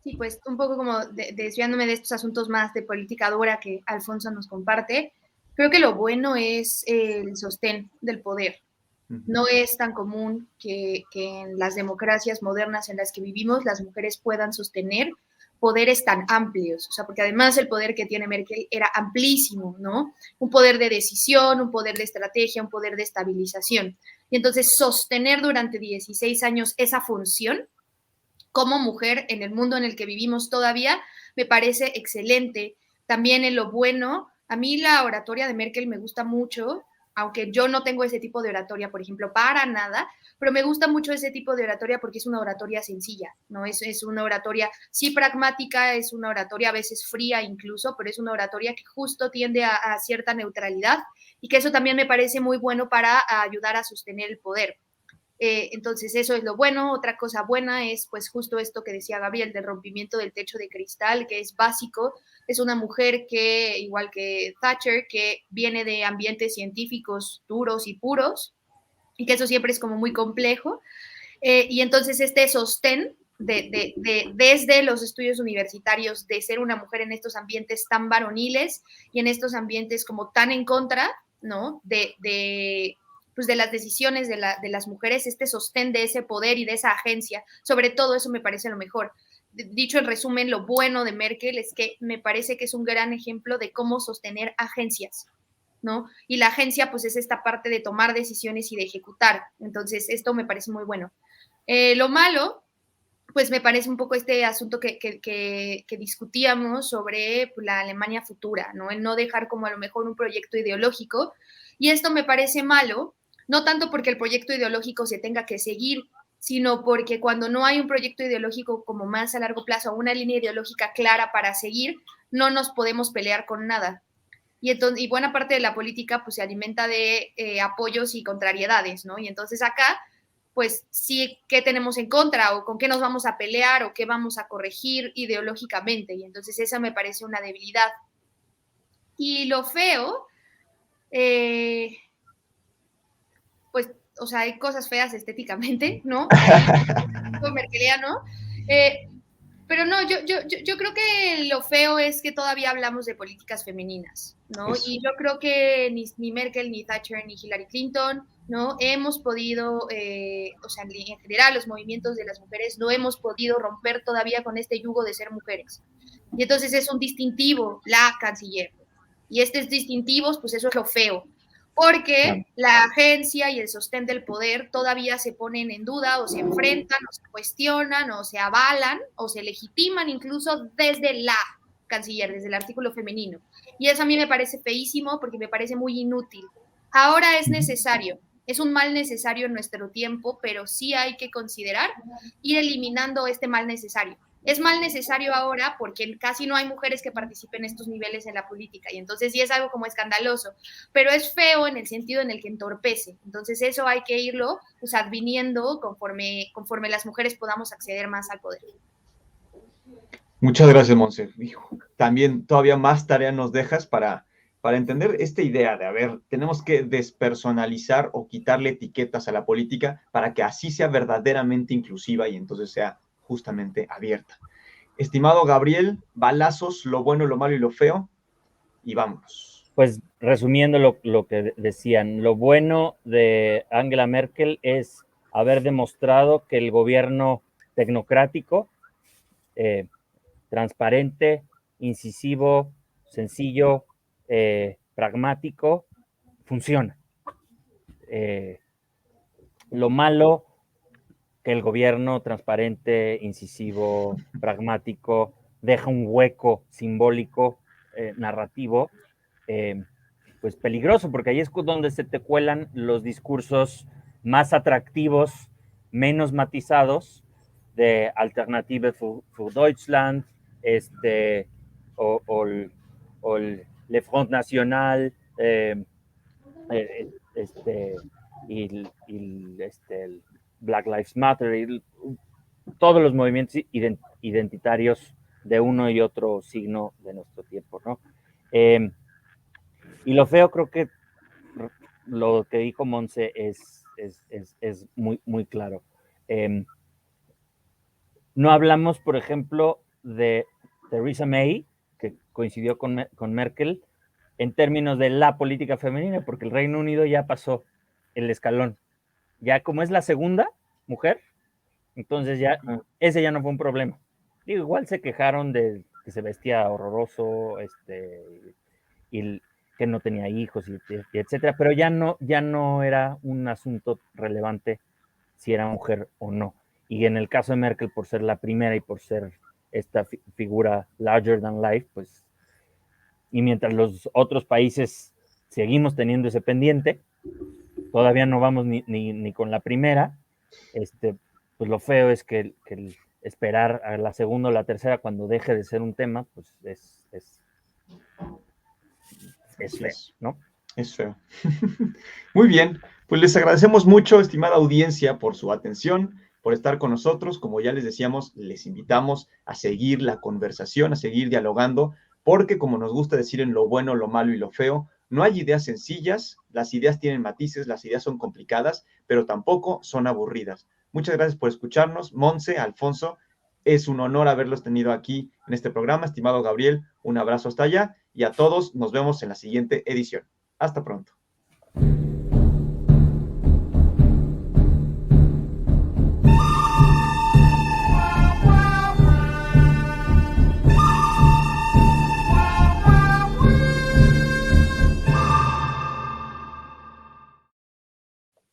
D: Sí, pues un poco como desviándome de estos asuntos más de política dura que Alfonso nos comparte, creo que lo bueno es el sostén del poder. No es tan común que en las democracias modernas en las que vivimos las mujeres puedan sostener poderes tan amplios, o sea, porque además el poder que tiene Merkel era amplísimo, ¿no? Un poder de decisión, un poder de estrategia, un poder de estabilización. Y entonces sostener durante 16 años esa función como mujer en el mundo en el que vivimos todavía me parece excelente. También en lo bueno, a mí la oratoria de Merkel me gusta mucho, aunque yo no tengo ese tipo de oratoria, por ejemplo, para nada, pero me gusta mucho ese tipo de oratoria porque es una oratoria sencilla, ¿no? Es una oratoria, sí, pragmática, es una oratoria a veces fría incluso, pero es una oratoria que justo tiende a cierta neutralidad y que eso también me parece muy bueno para ayudar a sostener el poder. Entonces eso es lo bueno. Otra cosa buena es pues justo esto que decía Gabriel del rompimiento del techo de cristal, que es básico. Es una mujer que, igual que Thatcher, que viene de ambientes científicos duros y puros, y que eso siempre es como muy complejo. Y entonces este sostén desde los estudios universitarios de ser una mujer en estos ambientes tan varoniles y en estos ambientes como tan en contra, ¿no? Pues de las decisiones de las mujeres, este sostén de ese poder y de esa agencia. Sobre todo eso me parece lo mejor. Dicho en resumen, lo bueno de Merkel es que me parece que es un gran ejemplo de cómo sostener agencias, ¿no? Y la agencia pues es esta parte de tomar decisiones y de ejecutar. Entonces esto me parece muy bueno. Lo malo, pues me parece un poco este asunto que discutíamos sobre la Alemania futura, ¿no? El no dejar como a lo mejor un proyecto ideológico. Y esto me parece malo, no tanto porque el proyecto ideológico se tenga que seguir, sino porque cuando no hay un proyecto ideológico como más a largo plazo, una línea ideológica clara para seguir, no nos podemos pelear con nada. Y buena parte de la política pues se alimenta de apoyos y contrariedades, ¿no? Y entonces acá, pues sí, ¿qué tenemos en contra? O con qué nos vamos a pelear o qué vamos a corregir ideológicamente. Y entonces esa me parece una debilidad. Y lo feo, pues, o sea, hay cosas feas estéticamente, ¿no? Merkeliano. Pero no, yo creo que lo feo es que todavía hablamos de políticas femeninas, ¿no?
A: Eso.
D: Y yo creo que ni Merkel, ni Thatcher, ni Hillary Clinton, ¿no? Hemos podido, o sea, en general los movimientos de las mujeres no hemos podido romper todavía con este yugo de ser mujeres. Y entonces es un distintivo la canciller. Y estos distintivos, pues eso es lo feo. Porque la agencia y el sostén del poder todavía se ponen en duda o se enfrentan o se cuestionan o se avalan o se legitiman incluso desde la canciller, desde el artículo femenino. Y eso a mí me parece feísimo porque me parece muy inútil. Ahora es necesario, es un mal necesario en nuestro tiempo, pero sí hay que considerar ir eliminando este mal necesario. Es mal necesario ahora porque casi no hay mujeres que participen en estos niveles en la política y entonces sí es algo como escandaloso, pero es feo en el sentido en el que entorpece. Entonces eso hay que irlo pues, adviniendo conforme las mujeres podamos acceder más al poder.
A: Muchas gracias, Monse. También todavía más tarea nos dejas para entender esta idea de, a ver, tenemos que despersonalizar o quitarle etiquetas a la política para que así sea verdaderamente inclusiva y entonces sea justamente abierta. Estimado Gabriel, balazos, lo bueno, lo malo y lo feo, y vámonos.
B: Pues resumiendo lo que decían, lo bueno de Angela Merkel es haber demostrado que el gobierno tecnocrático, transparente, incisivo, sencillo, pragmático, funciona. Lo malo, que el gobierno transparente, incisivo, pragmático, deja un hueco simbólico, narrativo, pues peligroso, porque ahí es donde se te cuelan los discursos más atractivos, menos matizados, de Alternative für Deutschland, o Le Front National, y el Black Lives Matter, y todos los movimientos identitarios de uno y otro signo de nuestro tiempo, ¿no? Y lo feo, creo que lo que dijo Monse es muy, muy claro. No hablamos, por ejemplo, de Theresa May, que coincidió con Merkel, en términos de la política femenina, porque el Reino Unido ya pasó el escalón. Ya como es la segunda mujer, entonces ya ese ya no fue un problema. Digo, igual se quejaron de que se vestía horroroso, y que no tenía hijos, y etcétera, pero ya no era un asunto relevante si era mujer o no. Y en el caso de Merkel, por ser la primera y por ser esta figura larger than life, pues, y mientras los otros países seguimos teniendo ese pendiente, todavía no vamos ni con la primera, pues lo feo es que esperar a la segunda o la tercera cuando deje de ser un tema, pues es feo, ¿no?
A: Es feo. Muy bien, pues les agradecemos mucho, estimada audiencia, por su atención, por estar con nosotros. Como ya les decíamos, les invitamos a seguir la conversación, a seguir dialogando, porque como nos gusta decir en lo bueno, lo malo y lo feo, no hay ideas sencillas, las ideas tienen matices, las ideas son complicadas, pero tampoco son aburridas. Muchas gracias por escucharnos. Monse, Alfonso, es un honor haberlos tenido aquí en este programa. Estimado Gabriel, un abrazo hasta allá y a todos nos vemos en la siguiente edición. Hasta pronto.